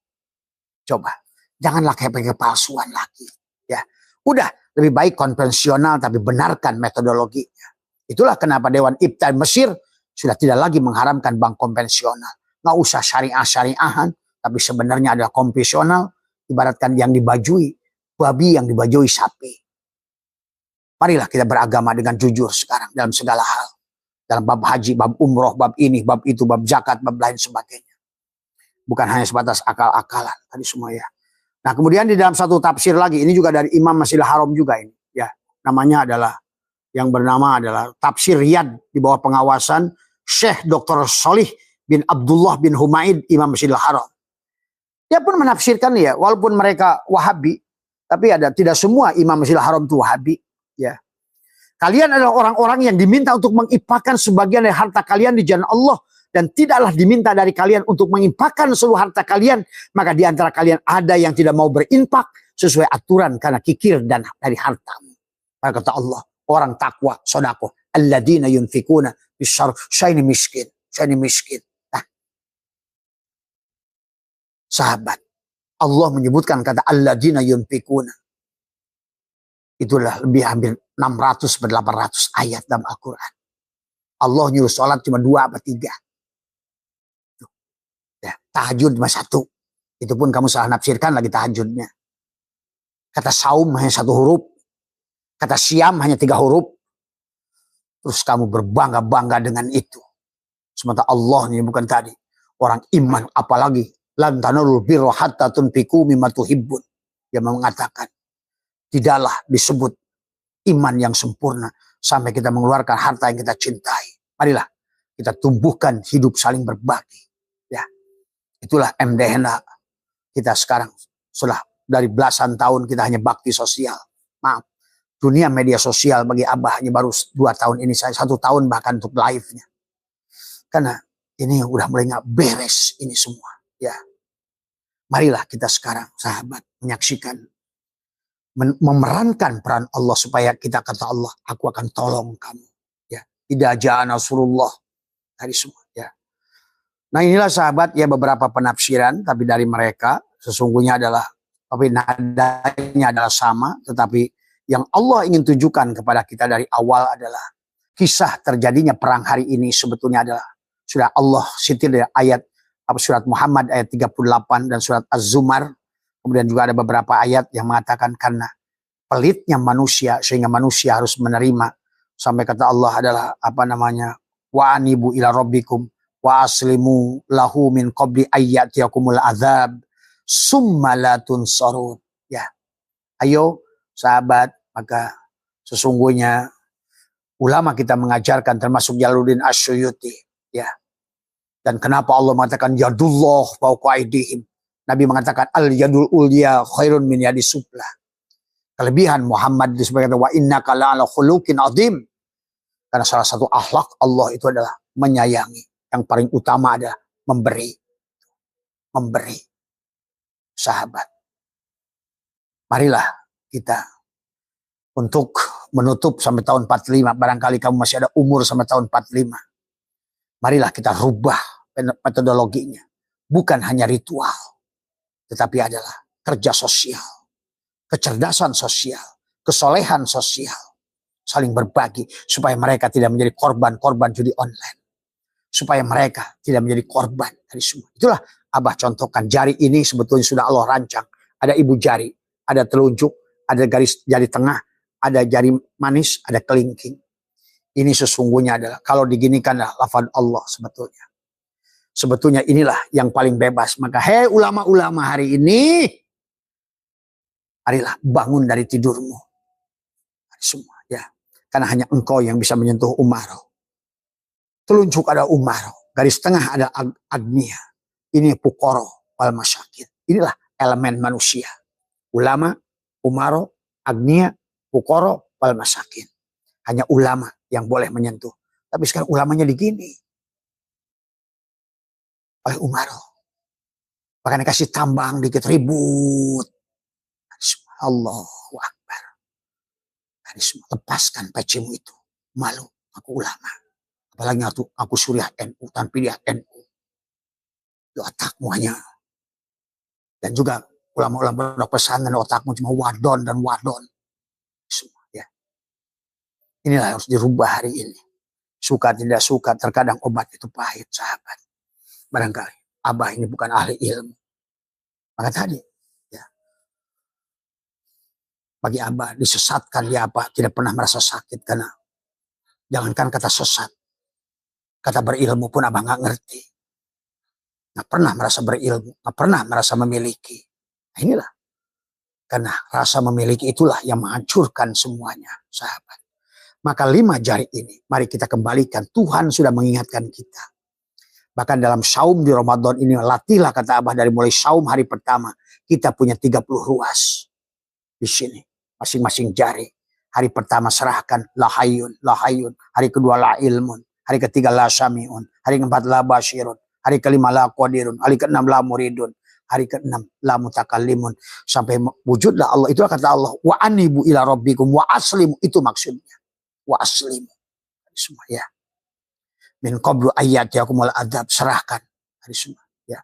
Coba. Janganlah kayak pakai palsuan lagi. Ya. Udah. Lebih baik konvensional tapi benarkan metodologinya. Itulah kenapa Dewan Ifta Mesir sudah tidak lagi mengharamkan bank konvensional. Nggak usah syariah-syariahan. Tapi sebenarnya ada konvensional. Ibaratkan yang dibajui. Babi yang dibajui sapi. Marilah kita beragama dengan jujur sekarang. Dalam segala hal. Dalam bab haji, bab umroh, bab ini, bab itu, bab zakat, bab lain sebagainya. Bukan hanya sebatas akal-akalan. Tadi semua ya. Nah kemudian di dalam satu tafsir lagi. Ini juga dari Imam Masjidil Haram juga ini. Ya, namanya adalah. Yang bernama adalah Tafsir Riyad. Di bawah pengawasan Syekh Dr. Sholih bin Abdullah bin Humaid Imam Masjidil Haram. Dia pun menafsirkan ya. Walaupun mereka Wahabi. Tapi tidak semua Imam Masjidil Haram itu Wahabi. Ya. Kalian adalah orang-orang yang diminta untuk menginfakkan sebagian dari harta kalian di jalan Allah. Dan tidaklah diminta dari kalian untuk menginfakkan seluruh harta kalian. Maka di antara kalian ada yang tidak mau berinfak sesuai aturan karena kikir dan dari hartamu. Maka kata Allah, orang takwa, sodako. Alladzina yunfikuna bisyarr. Saya ini miskin. Nah, sahabat. Allah menyebutkan kata alladzina yunfikuna. Itulah lebih hampir 600-800 ayat dalam Al-Quran. Allah nyuruh sholat cuma 2 atau 3. Ya, tahajud cuma 1. Itu pun kamu salah nafsirkan lagi tahajudnya. Kata saum hanya 1 huruf. Kata siam hanya 3 huruf. Terus kamu berbangga-bangga dengan itu. Sementara Allah ini bukan tadi. Orang iman apalagi Lan tanalul birra hatta tunfiqu mimma tuhibbun. Dia mengatakan, tidaklah disebut iman yang sempurna sampai kita mengeluarkan harta yang kita cintai. Marilah kita tumbuhkan hidup saling berbagi. Ya, itulah MDHNA kita sekarang. Sudah dari belasan tahun kita hanya bakti sosial. Maaf, dunia media sosial bagi Abah hanya baru 2 tahun ini, saya 1 tahun bahkan untuk live-nya. Karena ini udah mulai nggak beres ini semua. Ya, marilah kita sekarang sahabat menyaksikan, memerankan peran Allah supaya kita kata Allah, aku akan tolong kamu. Ya, tidak ja'a nasrullah dari semua. Ya. Nah inilah sahabat ya beberapa penafsiran, tapi dari mereka sesungguhnya adalah, tapi nadanya adalah sama, tetapi yang Allah ingin tunjukkan kepada kita dari awal adalah kisah terjadinya perang hari ini sebetulnya adalah sudah Allah sitir dari ayat surat Muhammad ayat 38 dan surat Az-Zumar. Kemudian juga ada beberapa ayat yang mengatakan karena pelitnya manusia sehingga manusia harus menerima, sampai kata Allah adalah apa namanya, wa anibu ila rabbikum wa aslimu lahu min qabli ayyatiyakumul azab summa la tunsarun. Ya, ayo sahabat, maka sesungguhnya ulama kita mengajarkan termasuk Jalaluddin Asyuyuti, ya. Dan kenapa Allah mengatakan yadullah fawqa aydihim? Nabi mengatakan al yadul ulya khairun min yadis sufla. Kelebihan Muhammad disebutkan wa innaka la'ala khuluqin azim. Karena salah satu akhlak Allah itu adalah menyayangi. Yang paling utama adalah memberi. Memberi. Sahabat. Marilah kita untuk menutup sampai tahun 45. Barangkali kamu masih ada umur sampai tahun 45. Marilah kita rubah metodologinya. Bukan hanya ritual, tetapi adalah kerja sosial, kecerdasan sosial, kesolehan sosial, saling berbagi supaya mereka tidak menjadi korban-korban judi online, supaya mereka tidak menjadi korban dari semua. Itulah Abah contohkan, jari ini sebetulnya sudah Allah rancang. Ada ibu jari, ada telunjuk, ada garis jari tengah, ada jari manis, ada kelingking. Ini sesungguhnya adalah kalau diginikan adalah lafaz Allah sebetulnya. Sebetulnya inilah yang paling bebas. Maka hei ulama-ulama hari ini, marilah bangun dari tidurmu. Semua ya. Karena hanya engkau yang bisa menyentuh umaro. Telunjuk ada umaro. Garis tengah ada agnia. Ini pukoro wal masyakin. Inilah elemen manusia. Ulama, umaro, agnia, pukoro wal masyakin. Hanya ulama yang boleh menyentuh. Tapi sekarang ulamanya digini. Oleh umaro. Bahkan kasih tambang dikit ribut. Allahu Akbar. Lepaskan pecimu itu. Malu. Aku ulama. Apalagi aku suriah NU. Tanpa dia NU. Di otakmu hanya. Dan juga ulama-ulama pesantren otakmu cuma wadon dan wadon. Semua ya. Inilah yang harus dirubah hari ini. Suka tidak suka, terkadang obat itu pahit, sahabat. Barangkali Abah ini bukan ahli ilmu. Maka tadi, ya, bagi Abah disesatkan dia apa, tidak pernah merasa sakit karena jangankan kata sesat, kata berilmu pun Abah nggak ngerti, nggak pernah merasa berilmu, nggak pernah merasa memiliki. Nah, inilah karena rasa memiliki itulah yang menghancurkan semuanya, sahabat. Maka 5 jari ini, mari kita kembalikan. Tuhan sudah mengingatkan kita. Bahkan dalam saum di Ramadan ini, latihlah kata Abah dari mulai saum hari pertama. Kita punya 30 ruas. Di sini, masing-masing jari. Hari pertama serahkan, la hayyun, la hayyun. Hari kedua la ilmun. Hari ketiga la syami'un. Hari keempat la basyirun. Hari kelima la qadirun. Hari keenam la muridun. Hari keenam la mutakallimun. Sampai wujudlah Allah. Itulah kata Allah. Wa anibu ila rabbikum wa aslimu. Itu maksudnya. Wa aslimu. Semua ya. Min qablu ayyatiyakumul adzab, serahkan hari semua ya.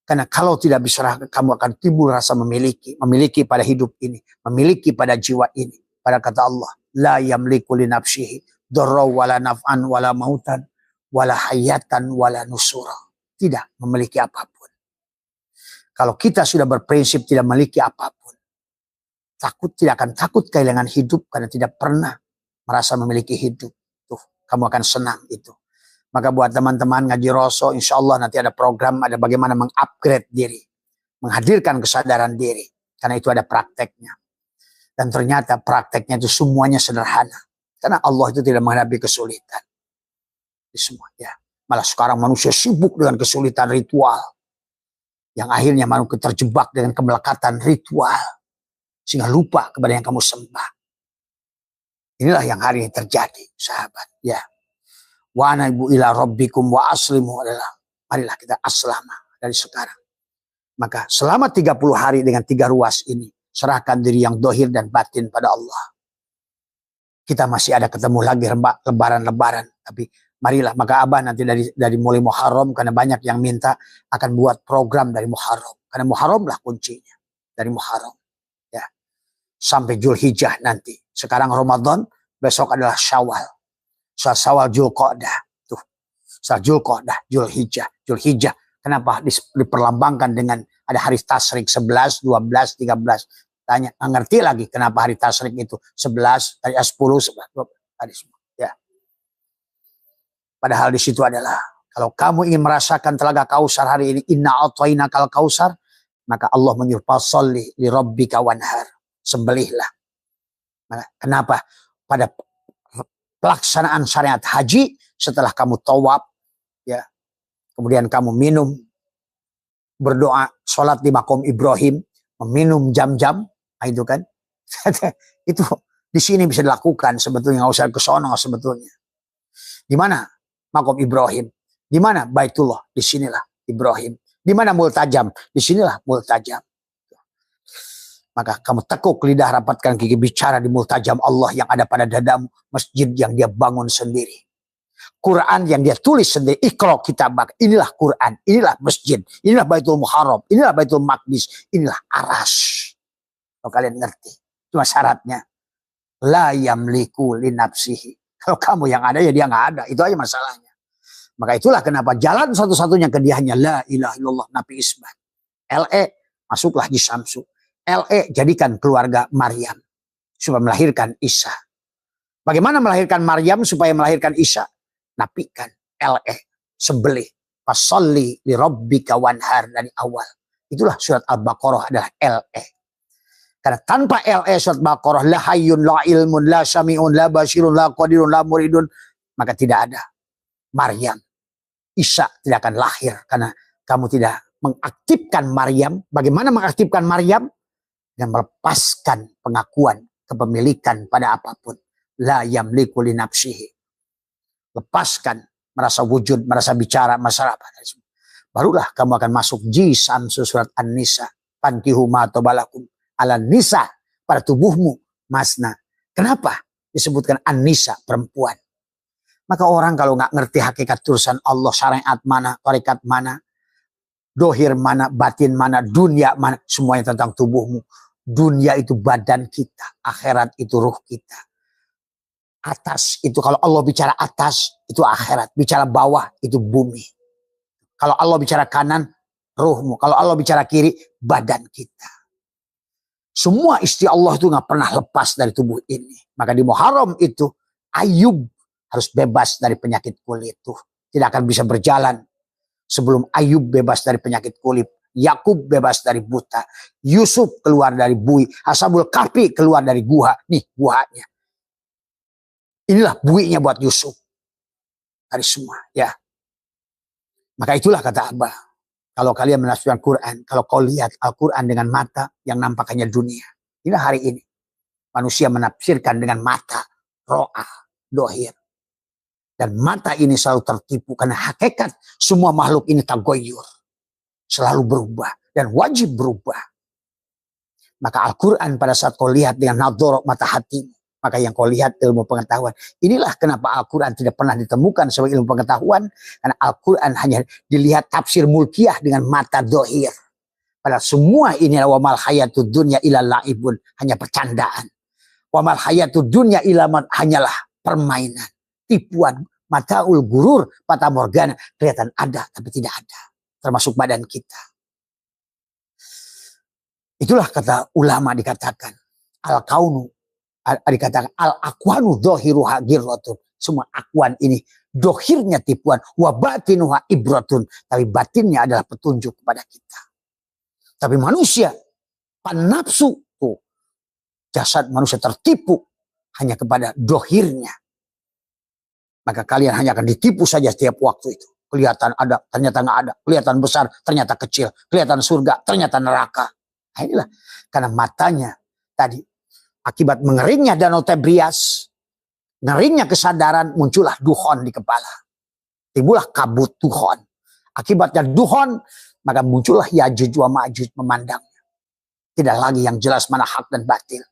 Karena kalau tidak diserahkan, kamu akan timbul rasa memiliki pada hidup ini, memiliki pada jiwa ini. Pada kata Allah, la yamliku li nafsihi darra wala naf'an wala mautan wala hayatan wala nusura. Tidak memiliki apapun. Kalau kita sudah berprinsip tidak memiliki apapun, tidak akan takut kehilangan hidup karena tidak pernah merasa memiliki hidup. Tuh, kamu akan senang itu. Maka buat teman-teman ngaji Roso, insya Allah nanti ada program, ada bagaimana mengupgrade diri, menghadirkan kesadaran diri. Karena itu ada prakteknya. Dan ternyata prakteknya itu semuanya sederhana. Karena Allah itu tidak menghadapi kesulitan. Semua, ya. Malah sekarang manusia sibuk dengan kesulitan ritual. Yang akhirnya manusia terjebak dengan kemelekatan ritual. Sehingga lupa kepada yang kamu sembah. Inilah yang hari ini terjadi, sahabat. Ya. Wa anaibu ila rabbikum wa aslimu adalah. Marilah kita aslama dari sekarang. Maka selama 30 hari dengan 3 ruas ini. Serahkan diri yang dohir dan batin pada Allah. Kita masih ada ketemu lagi lebaran-lebaran. Tapi marilah, maka Abah nanti dari mulai Muharram, karena banyak yang minta akan buat program dari Muharram. Karena Muharram lah kuncinya. Dari Muharram. Ya. Sampai Zulhijjah nanti. Sekarang Ramadan, besok adalah Syawal. Syawal Zulqa'dah. Tuh. Zulqa'dah, Zulhijjah. Zulhijjah. Kenapa diperlambangkan dengan ada hari Tasyrik 11, 12, 13. Tanya, nggak ngerti lagi kenapa hari Tasyrik itu 11, hari 10, 11, 12, hari semua. Ya. Padahal di situ adalah kalau kamu ingin merasakan telaga Kausar hari ini, inna a'tainakal kausar, maka Allah menyuruh fasolli li rabbika wanhar, sembelihlah. Nah, kenapa? Pada pelaksanaan syariat haji, setelah kamu tawaf, ya, kemudian kamu minum, berdoa, sholat di makom Ibrahim, meminum jam-jam, itu kan, itu di sini bisa dilakukan sebetulnya, nggak usah ke sono sebetulnya. Di mana makom Ibrahim? Di mana Baitullah? Di sinilah Ibrahim. Di mana Multajam? Di sinilah Multajam. Maka kamu tekuk lidah, rapatkan gigi, bicara di Multajam Allah yang ada pada dadamu, masjid yang dia bangun sendiri. Quran yang dia tulis sendiri, Iqra kitabak, inilah Quran, inilah masjid, inilah Baitul Muharram, inilah Baitul Maqdis, inilah Arash. Kalau kalian ngerti, cuma syaratnya la yamliku li nafsihi. Kalau kamu yang ada ya dia nggak ada, itu aja masalahnya. Maka itulah kenapa jalan satu-satunya ke dia hanya la ilaha illallah nabi isbat. LE masuklah di Samsu. LE jadikan keluarga Maryam supaya melahirkan Isa. Bagaimana melahirkan Maryam supaya melahirkan Isa? Napikan LE, sembelih, fasolli li rabbika wanhar dari awal. Itulah surat Al-Baqarah adalah LE. Karena tanpa LE surat Al-Baqarah, la hayyun, la ilmun, la syami'un, la basirun, la qadirun, la muridun, maka tidak ada Maryam. Isa tidak akan lahir karena kamu tidak mengaktifkan Maryam. Bagaimana mengaktifkan Maryam? Dan melepaskan pengakuan kepemilikan pada apapun. La yamliku li nafsihi. Lepaskan merasa wujud, merasa bicara, merasa apa. Barulah kamu akan masuk Samsu surat An-Nisa. Pankihu ma tobalakum ala nisa, pada tubuhmu masna. Kenapa disebutkan An-Nisa, perempuan? Maka orang kalau nggak ngerti hakikat tulisan Allah, syariat mana, tarekat mana, dohir mana, batin mana, dunia mana, semuanya tentang tubuhmu. Dunia itu badan kita, akhirat itu ruh kita. Atas itu kalau Allah bicara atas itu akhirat, bicara bawah itu bumi. Kalau Allah bicara kanan ruhmu, kalau Allah bicara kiri badan kita. Semua istri Allah itu nggak pernah lepas dari tubuh ini. Maka di Muharram itu Ayub harus bebas dari penyakit kulit itu. Tidak akan bisa berjalan sebelum Ayub bebas dari penyakit kulit. Yakub bebas dari buta. Yusuf keluar dari bui. Ashabul Kahfi keluar dari guha. Nih guhanya. Inilah buinya buat Yusuf. Dari semua. Ya. Maka itulah kata Abah. Kalau kalian menafsirkan Quran. Kalau kau lihat Al-Quran dengan mata. Yang nampak hanya dunia. Inilah hari ini. Manusia menafsirkan dengan mata. Ro'ah. Dohir. Dan mata ini selalu tertipu. Karena hakikat semua makhluk ini tagoyur. Selalu berubah. Dan wajib berubah. Maka Al-Quran pada saat kau lihat dengan nadhorok mata hatimu. Maka yang kau lihat ilmu pengetahuan. Inilah kenapa Al-Quran tidak pernah ditemukan sebagai ilmu pengetahuan. Karena Al-Quran hanya dilihat tafsir mulkiyah dengan mata dohir. Padahal semua ini wa mal hayatud dunya illa la'ibun. Hanya percandaan. Wa mal hayatud dunya illa hanyalah permainan. Tipuan. Mataul gurur. Fata morgana. Kelihatan ada tapi tidak ada. Termasuk badan kita. Itulah kata ulama dikatakan. Al-kaunu. Dikatakan al-akwanu dhahiruha girratun. Semua akwan ini dohirnya tipuan, wa batinuha ibratun, tapi batinnya adalah petunjuk kepada kita. Tapi manusia, pan-nafsu, tuh, jasad manusia tertipu hanya kepada dohirnya. Maka kalian hanya akan ditipu saja setiap waktu itu. Kelihatan ada, ternyata nggak ada. Kelihatan besar, ternyata kecil. Kelihatan surga, ternyata neraka. Nah, inilah karena matanya tadi akibat mengeringnya danau Tebrias, ngeringnya kesadaran, muncullah duhon di kepala. Timbullah kabut duhon. Akibatnya duhon, maka muncullah Yajuj wa Majuj memandangnya. Tidak lagi yang jelas mana hak dan batil.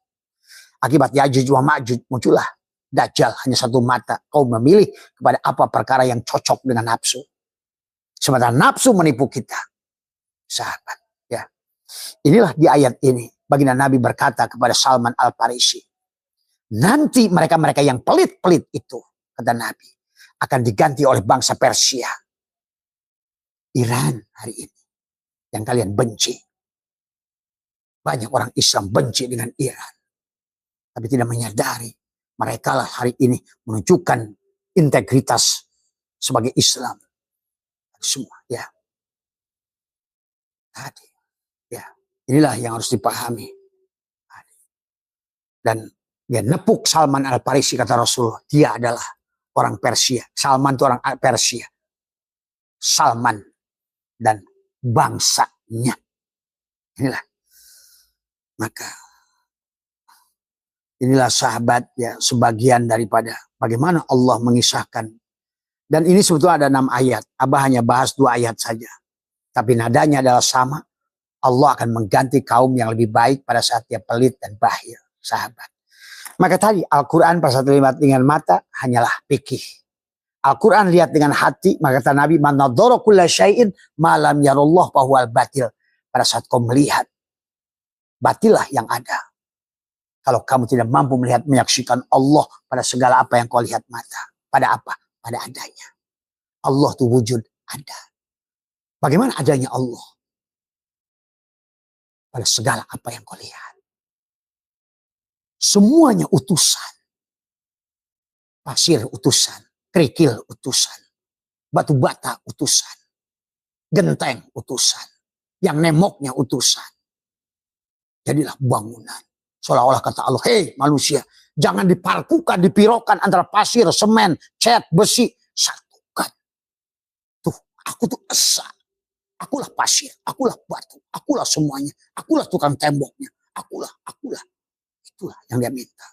Akibat Yajuj wa Majuj muncullah Dajjal, hanya satu mata. Kau memilih kepada apa perkara yang cocok dengan nafsu. Sementara nafsu menipu kita. Sahabat, ya. Inilah di ayat ini baginda Nabi berkata kepada Salman Al-Farisi, nanti mereka-mereka yang pelit-pelit itu, kata Nabi, akan diganti oleh bangsa Persia. Iran hari ini yang kalian benci. Banyak orang Islam benci dengan Iran, tapi tidak menyadari mereka lah hari ini menunjukkan integritas sebagai Islam. Semua, ya. Tadi, ya. Inilah yang harus dipahami. Dan dia nepuk Salman Al-Farisi, kata Rasul, dia adalah orang Persia. Salman itu orang Persia. Salman dan bangsanya. Inilah. Maka inilah sahabat, ya, sebagian daripada bagaimana Allah mengisahkan. Dan ini sebetulnya ada 6 ayat. Abah hanya bahas 2 ayat saja. Tapi nadanya adalah sama. Allah akan mengganti kaum yang lebih baik pada saat dia pelit dan bahil, sahabat. Maka tadi Al-Quran pada saat lihat dengan mata hanyalah fikih. Al-Quran lihat dengan hati, maka kata Nabi, man nadhara kulla syai'in ma lam yarallah fahuwal batil. Pada saat kau melihat, batilah yang ada. Kalau kamu tidak mampu melihat, menyaksikan Allah pada segala apa yang kau lihat mata. Pada apa? Pada adanya. Allah itu wujud ada. Bagaimana adanya Allah? Pada segala apa yang kau lihat. Semuanya utusan. Pasir utusan. Kerikil utusan. Batu bata utusan. Genteng utusan. Yang nemoknya utusan. Jadilah bangunan. Seolah-olah kata Allah, hei manusia, jangan diparkukan, dipirokan antara pasir, semen, cat, besi. Satukan. Tuh, aku tuh esa. Akulah pasir, akulah batu, akulah semuanya. Akulah tukang temboknya. Akulah. Itulah yang dia minta.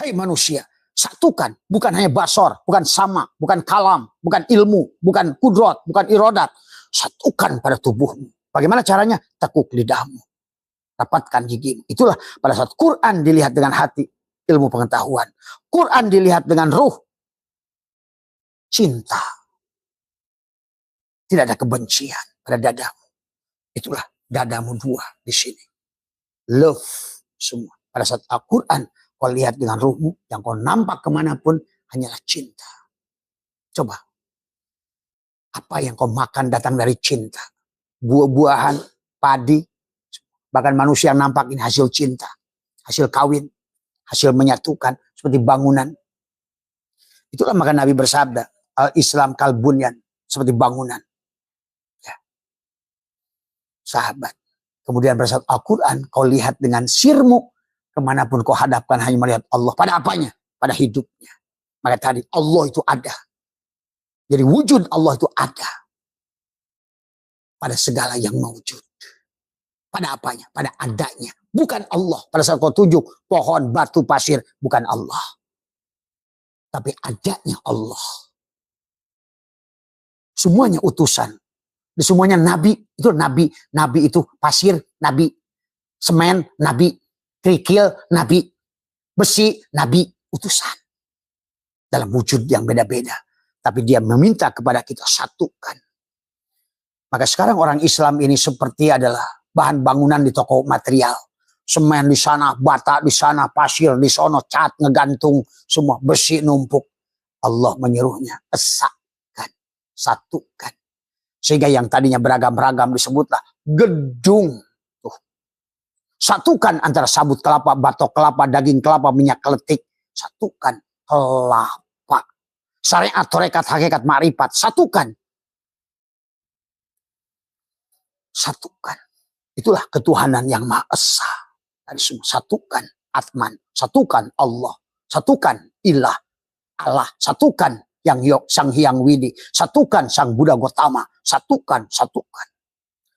Hei manusia, satukan. Bukan hanya basor, bukan sama, bukan kalam, bukan ilmu, bukan kudrot, bukan irodat. Satukan pada tubuhmu. Bagaimana caranya? Tekuk lidahmu. Dapatkan gigimu. Itulah pada saat Quran dilihat dengan hati, ilmu pengetahuan. Quran dilihat dengan ruh, cinta. Tidak ada kebencian pada dadamu. Itulah dadamu 2 di sini. Love semua. Pada saat Al-Quran kau lihat dengan ruhmu, yang kau nampak kemanapun hanyalah cinta. Coba. Apa yang kau makan datang dari cinta. Buah-buahan, padi, bahkan manusia yang nampak ini hasil cinta. Hasil kawin. Hasil menyatukan. Seperti bangunan. Itulah maka Nabi bersabda. Al-Islam kalbunyan. Seperti bangunan. Ya. Sahabat. Kemudian pada saat Al-Quran kau lihat dengan sirmu. Kemanapun kau hadapkan hanya melihat Allah. Pada apanya? Pada hidupnya. Maka tadi Allah itu ada. Jadi wujud Allah itu ada. Pada segala yang mewujud. Pada apanya? Pada adanya. Bukan Allah. Pada saat kau tunjuk pohon, batu, pasir. Bukan Allah. Tapi adanya Allah. Semuanya utusan. Dan semuanya nabi. Itu nabi. Nabi itu pasir. Nabi. Semen. Nabi. Kerikil. Nabi. Besi. Nabi. Utusan. Dalam wujud yang beda-beda. Tapi dia meminta kepada kita satukan. Maka sekarang orang Islam ini seperti adalah bahan bangunan di toko material. Semen di sana, bata di sana, pasir di sana, cat ngegantung, semua besi numpuk. Allah menyuruhnya, esakan, satukan. Sehingga yang tadinya beragam-ragam disebutlah gedung. Tuh. Satukan antara sabut kelapa, batok kelapa, daging kelapa, minyak keletik. Satukan kelapa. syariat, tarekat, hakikat, ma'rifat. Satukan. Satukan. Itulah ketuhanan yang Maha Esa. Satukan Atman, satukan Allah, satukan Ilah, Allah, satukan Yang Yok, Sang Hyang Widi, satukan Sang Buddha Gotama, satukan.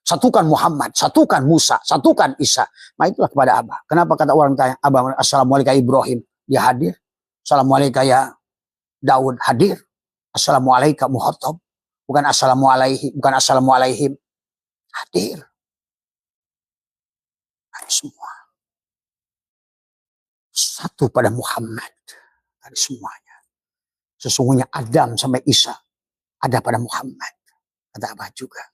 Satukan Muhammad, satukan Musa, satukan Isa. Nah itulah kepada Abah. Kenapa kata orang tanya, Abah, Assalamualaikum Ibrahim, dia hadir. Assalamualaikum ya Daud, hadir. Assalamualaikum Muhammad, bukan Assalamualaikum, bukan Assalamualaikum, hadir. Semua satu pada Muhammad, ada semuanya. Sesungguhnya Adam sampai Isa ada pada Muhammad, kata Abah juga.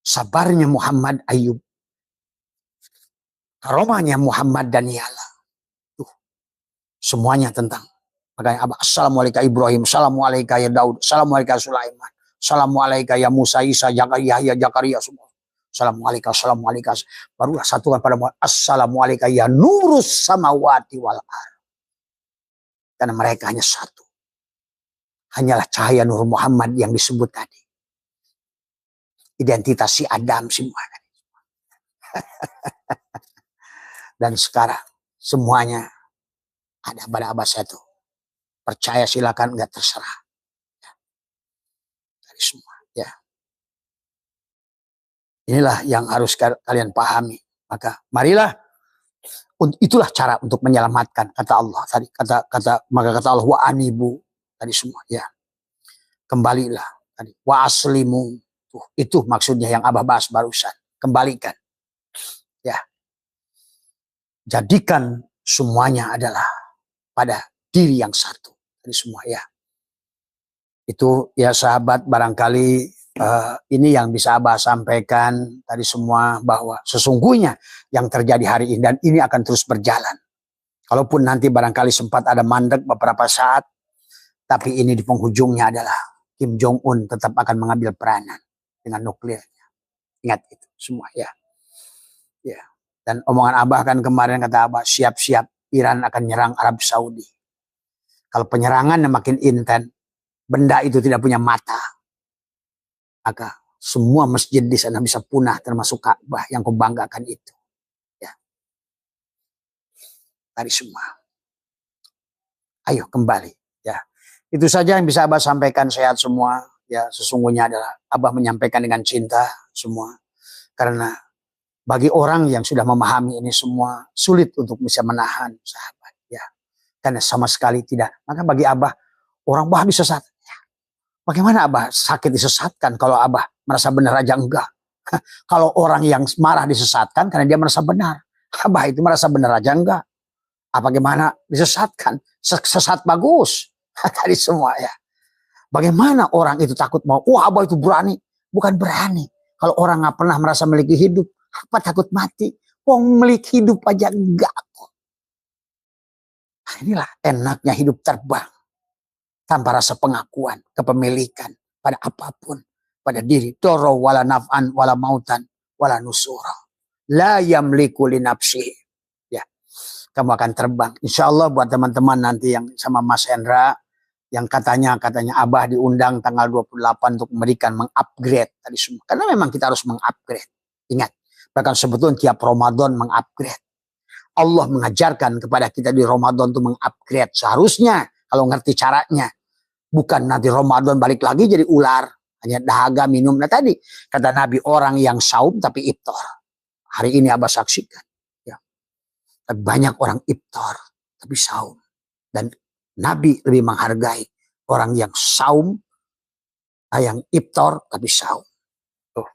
Sabarnya Muhammad Ayub, karomahnya Muhammad Daniela, semuanya tentang. Makanya Abah, Assalamualaikum Ibrahim, Assalamualaikum ya Daud, Assalamualaikum Sulaiman, Assalamualaikum ya Musa, Isa, Zakaria semua. Assalamualaikum. Barulah satukan pada Muhammad. Assalamualaikum ya nurus samawati wal ardh. Karena mereka hanya satu. Hanyalah cahaya Nur Muhammad yang disebut tadi. Identitas si Adam semuanya. Dan sekarang semuanya ada pada Abah satu. Percaya silakan, enggak terserah. Dari semua, ya. Inilah yang harus kalian pahami. Maka marilah, itulah cara untuk menyelamatkan, kata Allah tadi. Maka kata Allah, wa anibu tadi semua, ya. Kembalilah tadi. Wa aslimu. Itu maksudnya yang Abah bahas barusan. Kembalikan. Ya. Jadikan semuanya adalah pada diri yang satu. Tadi semua, ya. Itu ya sahabat, barangkali ini yang bisa Abah sampaikan tadi semua, bahwa sesungguhnya yang terjadi hari ini dan ini akan terus berjalan. Kalaupun nanti barangkali sempat ada mandek beberapa saat, tapi ini di penghujungnya adalah Kim Jong-un tetap akan mengambil peranan dengan nuklirnya. Ingat itu semua, ya. Ya. Dan omongan Abah kan kemarin, kata Abah, siap-siap Iran akan nyerang Arab Saudi. Kalau penyerangannya makin intens, benda itu tidak punya mata, maka semua masjid di sana bisa punah, termasuk Ka'bah yang kau banggakan itu. Ya. Tadi semua. Ayo kembali. Ya. Itu saja yang bisa Abah sampaikan. Sehat semua. Ya, sesungguhnya adalah Abah menyampaikan dengan cinta semua. Karena bagi orang yang sudah memahami ini semua, sulit untuk bisa menahan, sahabat. Ya. Karena sama sekali tidak. Maka bagi Abah, orang bah disesat. Bagaimana Abah sakit disesatkan kalau Abah merasa benar aja enggak? Kalau orang yang marah disesatkan karena dia merasa benar, Abah itu merasa benar aja enggak? Apa gimana disesatkan? Sesat bagus. Tadi semua, ya. Bagaimana orang itu takut mau, wah Abah itu berani. Bukan berani. Kalau orang nggak pernah merasa memiliki hidup, apa takut mati? Wong memiliki hidup aja enggak kok. Nah, inilah enaknya hidup terbang. Tanpa rasa pengakuan, kepemilikan pada apapun, pada diri. Doro wala naf'an wala mautan wala nusura. La yamliku li nafsihi. Ya, kamu akan terbang. Insya Allah buat teman-teman nanti yang sama Mas Hendra, yang katanya Abah diundang tanggal 28 untuk memberikan mengupgrade tadi semua. Karena memang kita harus mengupgrade. Ingat, bahkan sebetulnya tiap Ramadan mengupgrade. Allah mengajarkan kepada kita di Ramadan untuk mengupgrade. Seharusnya kalau ngerti caranya, bukan nanti Ramadan balik lagi jadi ular, hanya dahaga minum. Nah tadi kata Nabi, orang yang saum tapi iftar. Hari ini Abah saksikan, ya. Banyak orang iftar tapi saum, dan Nabi lebih menghargai orang yang saum, yang iftar tapi saum. Tuh,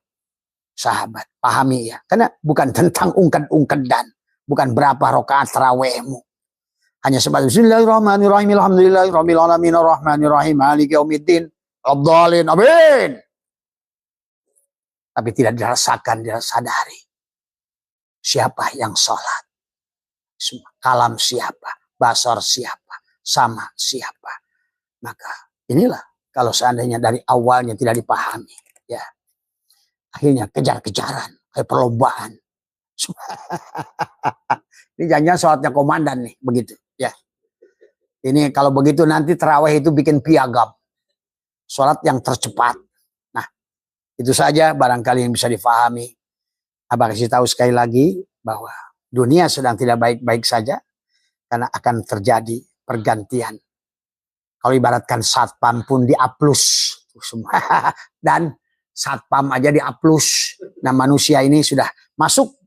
sahabat, pahami ya, karena bukan tentang ungked-ungkedan, bukan berapa rakaat tarawihmu. Hanya sebatas Bismillahirrahmanirrahim, Alhamdulillahirabbil alamin, arrahmanirrahim, maliki yaumiddin, waladdallin, amin. Tapi tidak dirasakan, tidak sadari siapa yang sholat, kalam siapa, basar siapa, sama siapa. Maka inilah kalau seandainya dari awalnya tidak dipahami, ya, akhirnya kejar-kejaran, kayak perlombaan. Ini jangan sholatnya komandan nih, begitu, ya. Ini kalau begitu nanti tarawih itu bikin piagam. Sholat yang tercepat. Nah, itu saja barangkali yang bisa difahami. Abah kasih tahu sekali lagi bahwa dunia sedang tidak baik-baik saja karena akan terjadi pergantian. Kalau ibaratkan satpam pun diaplus semua dan satpam aja diaplus. Nah, manusia ini sudah masuk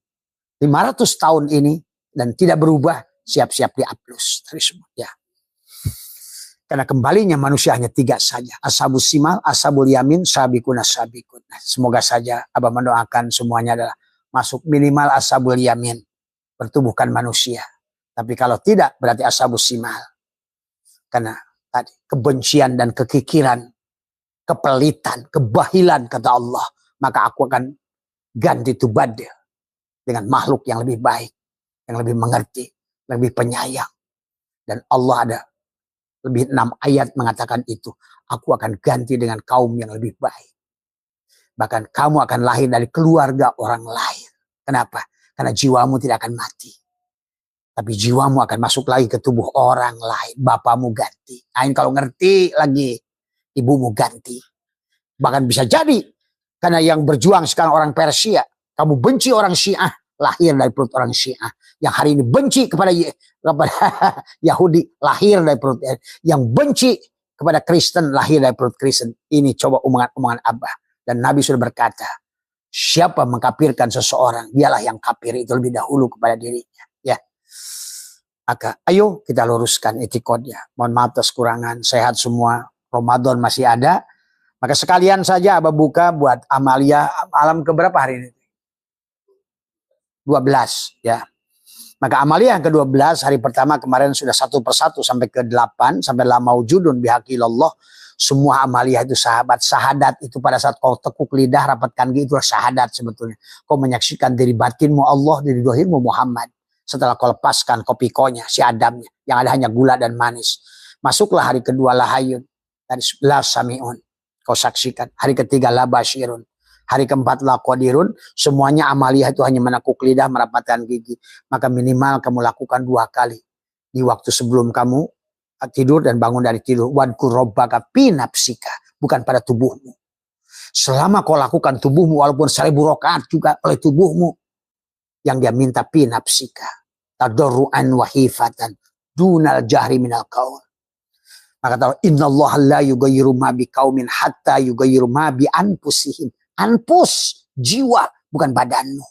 500 tahun ini dan tidak berubah, siap-siap diaplus dari semua. Ya. Karena kembalinya manusia hanya 3 saja. Ashabus simal, ashabul yamin, sabikun ashabikun. Nah, semoga saja Abah mendoakan semuanya adalah masuk minimal ashabul yamin. Bertubuhkan manusia. Tapi kalau tidak berarti ashabus simal. Karena tadi kebencian dan kekikiran, kepelitan, kebahilan kata Allah. Maka aku akan ganti tubadil dengan makhluk yang lebih baik, yang lebih mengerti, lebih penyayang. Dan Allah ada lebih 6 ayat mengatakan itu. Aku akan ganti dengan kaum yang lebih baik. Bahkan kamu akan lahir dari keluarga orang lain. Kenapa? Karena jiwamu tidak akan mati. Tapi jiwamu akan masuk lagi ke tubuh orang lain. Bapamu ganti. Ain kalau ngerti lagi, ibumu ganti. Bahkan bisa jadi, karena yang berjuang sekarang orang Persia. Kamu benci orang Syiah, lahir dari perut orang Syiah. Yang hari ini benci kepada Yahudi, lahir dari perut. Yang benci kepada Kristen, lahir dari perut Kristen. Ini coba omongan Abah. Dan Nabi sudah berkata, siapa mengkafirkan seseorang, dialah yang kafir itu lebih dahulu kepada dirinya. Ya. Maka ayo kita luruskan etikotnya. Mohon maaf atas kurangan, sehat semua. Ramadan masih ada. Maka sekalian saja Abah buka buat Amalia malam keberapa hari ini? 12 ya. Maka Amalia yang ke-12 hari pertama kemarin sudah 1 persatu sampai ke-8 sampai la maujudun bihaqillallah. Semua Amalia itu sahabat. Sahadat itu pada saat kau tekuk lidah rapatkan gigi, itulah sahadat sebetulnya. Kau menyaksikan diri batinmu Allah, diri dohirmu Muhammad. Setelah kau lepaskan kopi konya, si Adamnya, yang ada hanya gula dan manis. Masuklah hari kedua lahayun. Dari 11 sami'un. Kau saksikan. Hari ketiga la basyirun. Hari keempat la qadirun. Semuanya Amalia itu hanya menekuk lidah, merapatkan gigi. Maka minimal kamu lakukan 2 kali. Di waktu sebelum kamu tidur dan bangun dari tidur. Wadkur robbaka fi nafsika. Bukan pada tubuhmu. Selama kau lakukan tubuhmu, walaupun 1000 rakaat juga oleh tubuhmu. Yang dia minta fi nafsika. Tadarru'an wa hifatan. Dunal jahri minal qaul. Maka tahu innallaha la yughayyiru ma biqaumin hatta yughayyiru ma bi anfusihim. Anfus, jiwa, bukan badanmu.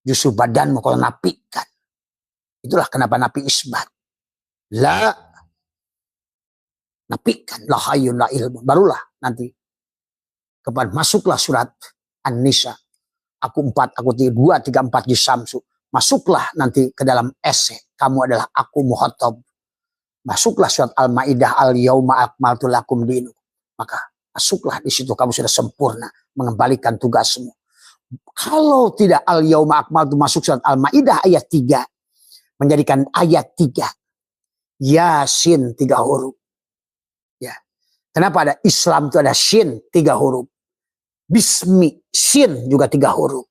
Justru badanmu kalau napikan. Itulah kenapa napi isbat. La napikan, la hayyun la ilmu. Barulah nanti kepada masuklah surat An-Nisa. Aku 4, aku 2, 3, 4 di Samsu. Masuklah nanti ke dalam esai. Kamu adalah aku muhatab. Masuklah surat Al-Maidah, al-yauma akmaltu lakum dinu. Maka masuklah di situ, kamu sudah sempurna mengembalikan tugasmu. Kalau tidak al-yauma akmaltu, masuk surat Al-Maidah ayat 3. Menjadikan ayat 3. Yasin 3 huruf. Ya. Kenapa ada Islam itu ada shin 3 huruf. Bismi, shin juga 3 huruf.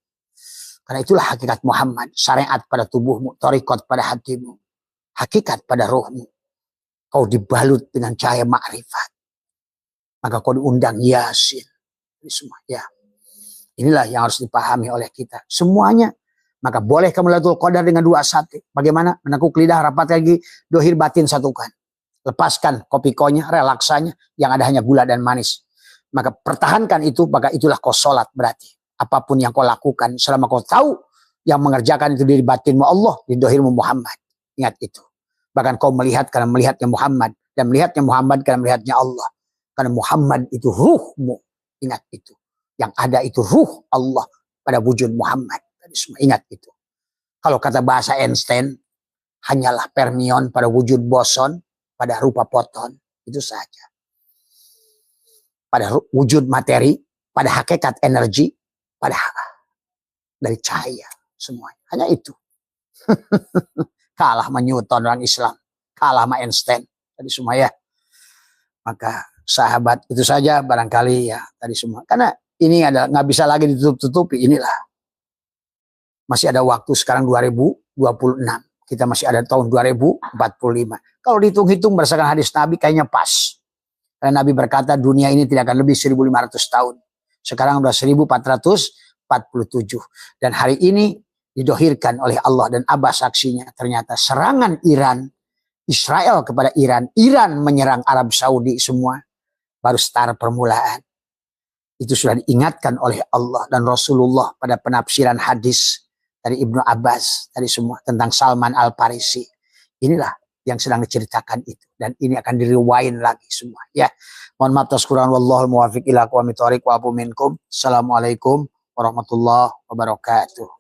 Karena itulah hakikat Muhammad. Syariat pada tubuhmu, thariqat pada hatimu. Hakikat pada rohmu. Kau dibalut dengan cahaya makrifat. Maka kau diundang Yasin. Ini semua ya. Inilah yang harus dipahami oleh kita. Semuanya. Maka boleh kamu Lailatul Qadar dengan 2 sate. Bagaimana? Menekuk lidah, rapat lagi, dohir batin satukan. Lepaskan kopi konya, relaksanya, yang ada hanya gula dan manis. Maka pertahankan itu, maka itulah kau sholat berarti. Apapun yang kau lakukan, selama kau tahu yang mengerjakan itu diri batinmu Allah, di dohirmu Muhammad. Ingat itu. Bahkan kau melihat karena melihatnya Muhammad. Dan melihatnya Muhammad karena melihatnya Allah. Karena Muhammad itu ruhmu. Ingat itu. Yang ada itu ruh Allah pada wujud Muhammad. Semua ingat itu. Kalau kata bahasa Einstein, hanyalah fermion pada wujud boson, pada rupa foton. Itu saja. Pada wujud materi, pada hakikat energi, pada dari cahaya. Semuanya. Hanya itu. Kalah sama Newton orang Islam. Kalah sama Einstein. Tadi semua ya. Maka sahabat itu saja barangkali ya tadi semua. Karena ini ada nggak bisa lagi ditutup-tutupi. Inilah. Masih ada waktu sekarang 2026. Kita masih ada tahun 2045. Kalau dihitung-hitung berdasarkan hadis Nabi kayaknya pas. Karena Nabi berkata dunia ini tidak akan lebih 1500 tahun. Sekarang sudah 1447. Dan hari ini didohirkan oleh Allah dan Abbas saksinya. Ternyata serangan Israel kepada Iran menyerang Arab Saudi semua. Baru start permulaan. Itu sudah diingatkan oleh Allah dan Rasulullah pada penafsiran hadis dari Ibnu Abbas tadi semua tentang Salman Al-Farisi. Inilah yang sedang diceritakan itu, dan ini akan diriwain lagi semua ya. Mohon maaf atas kurang, wallahul muwaffiq ila aqwamit thoriq wa afu minkum. Assalamualaikum warahmatullahi wabarakatuh.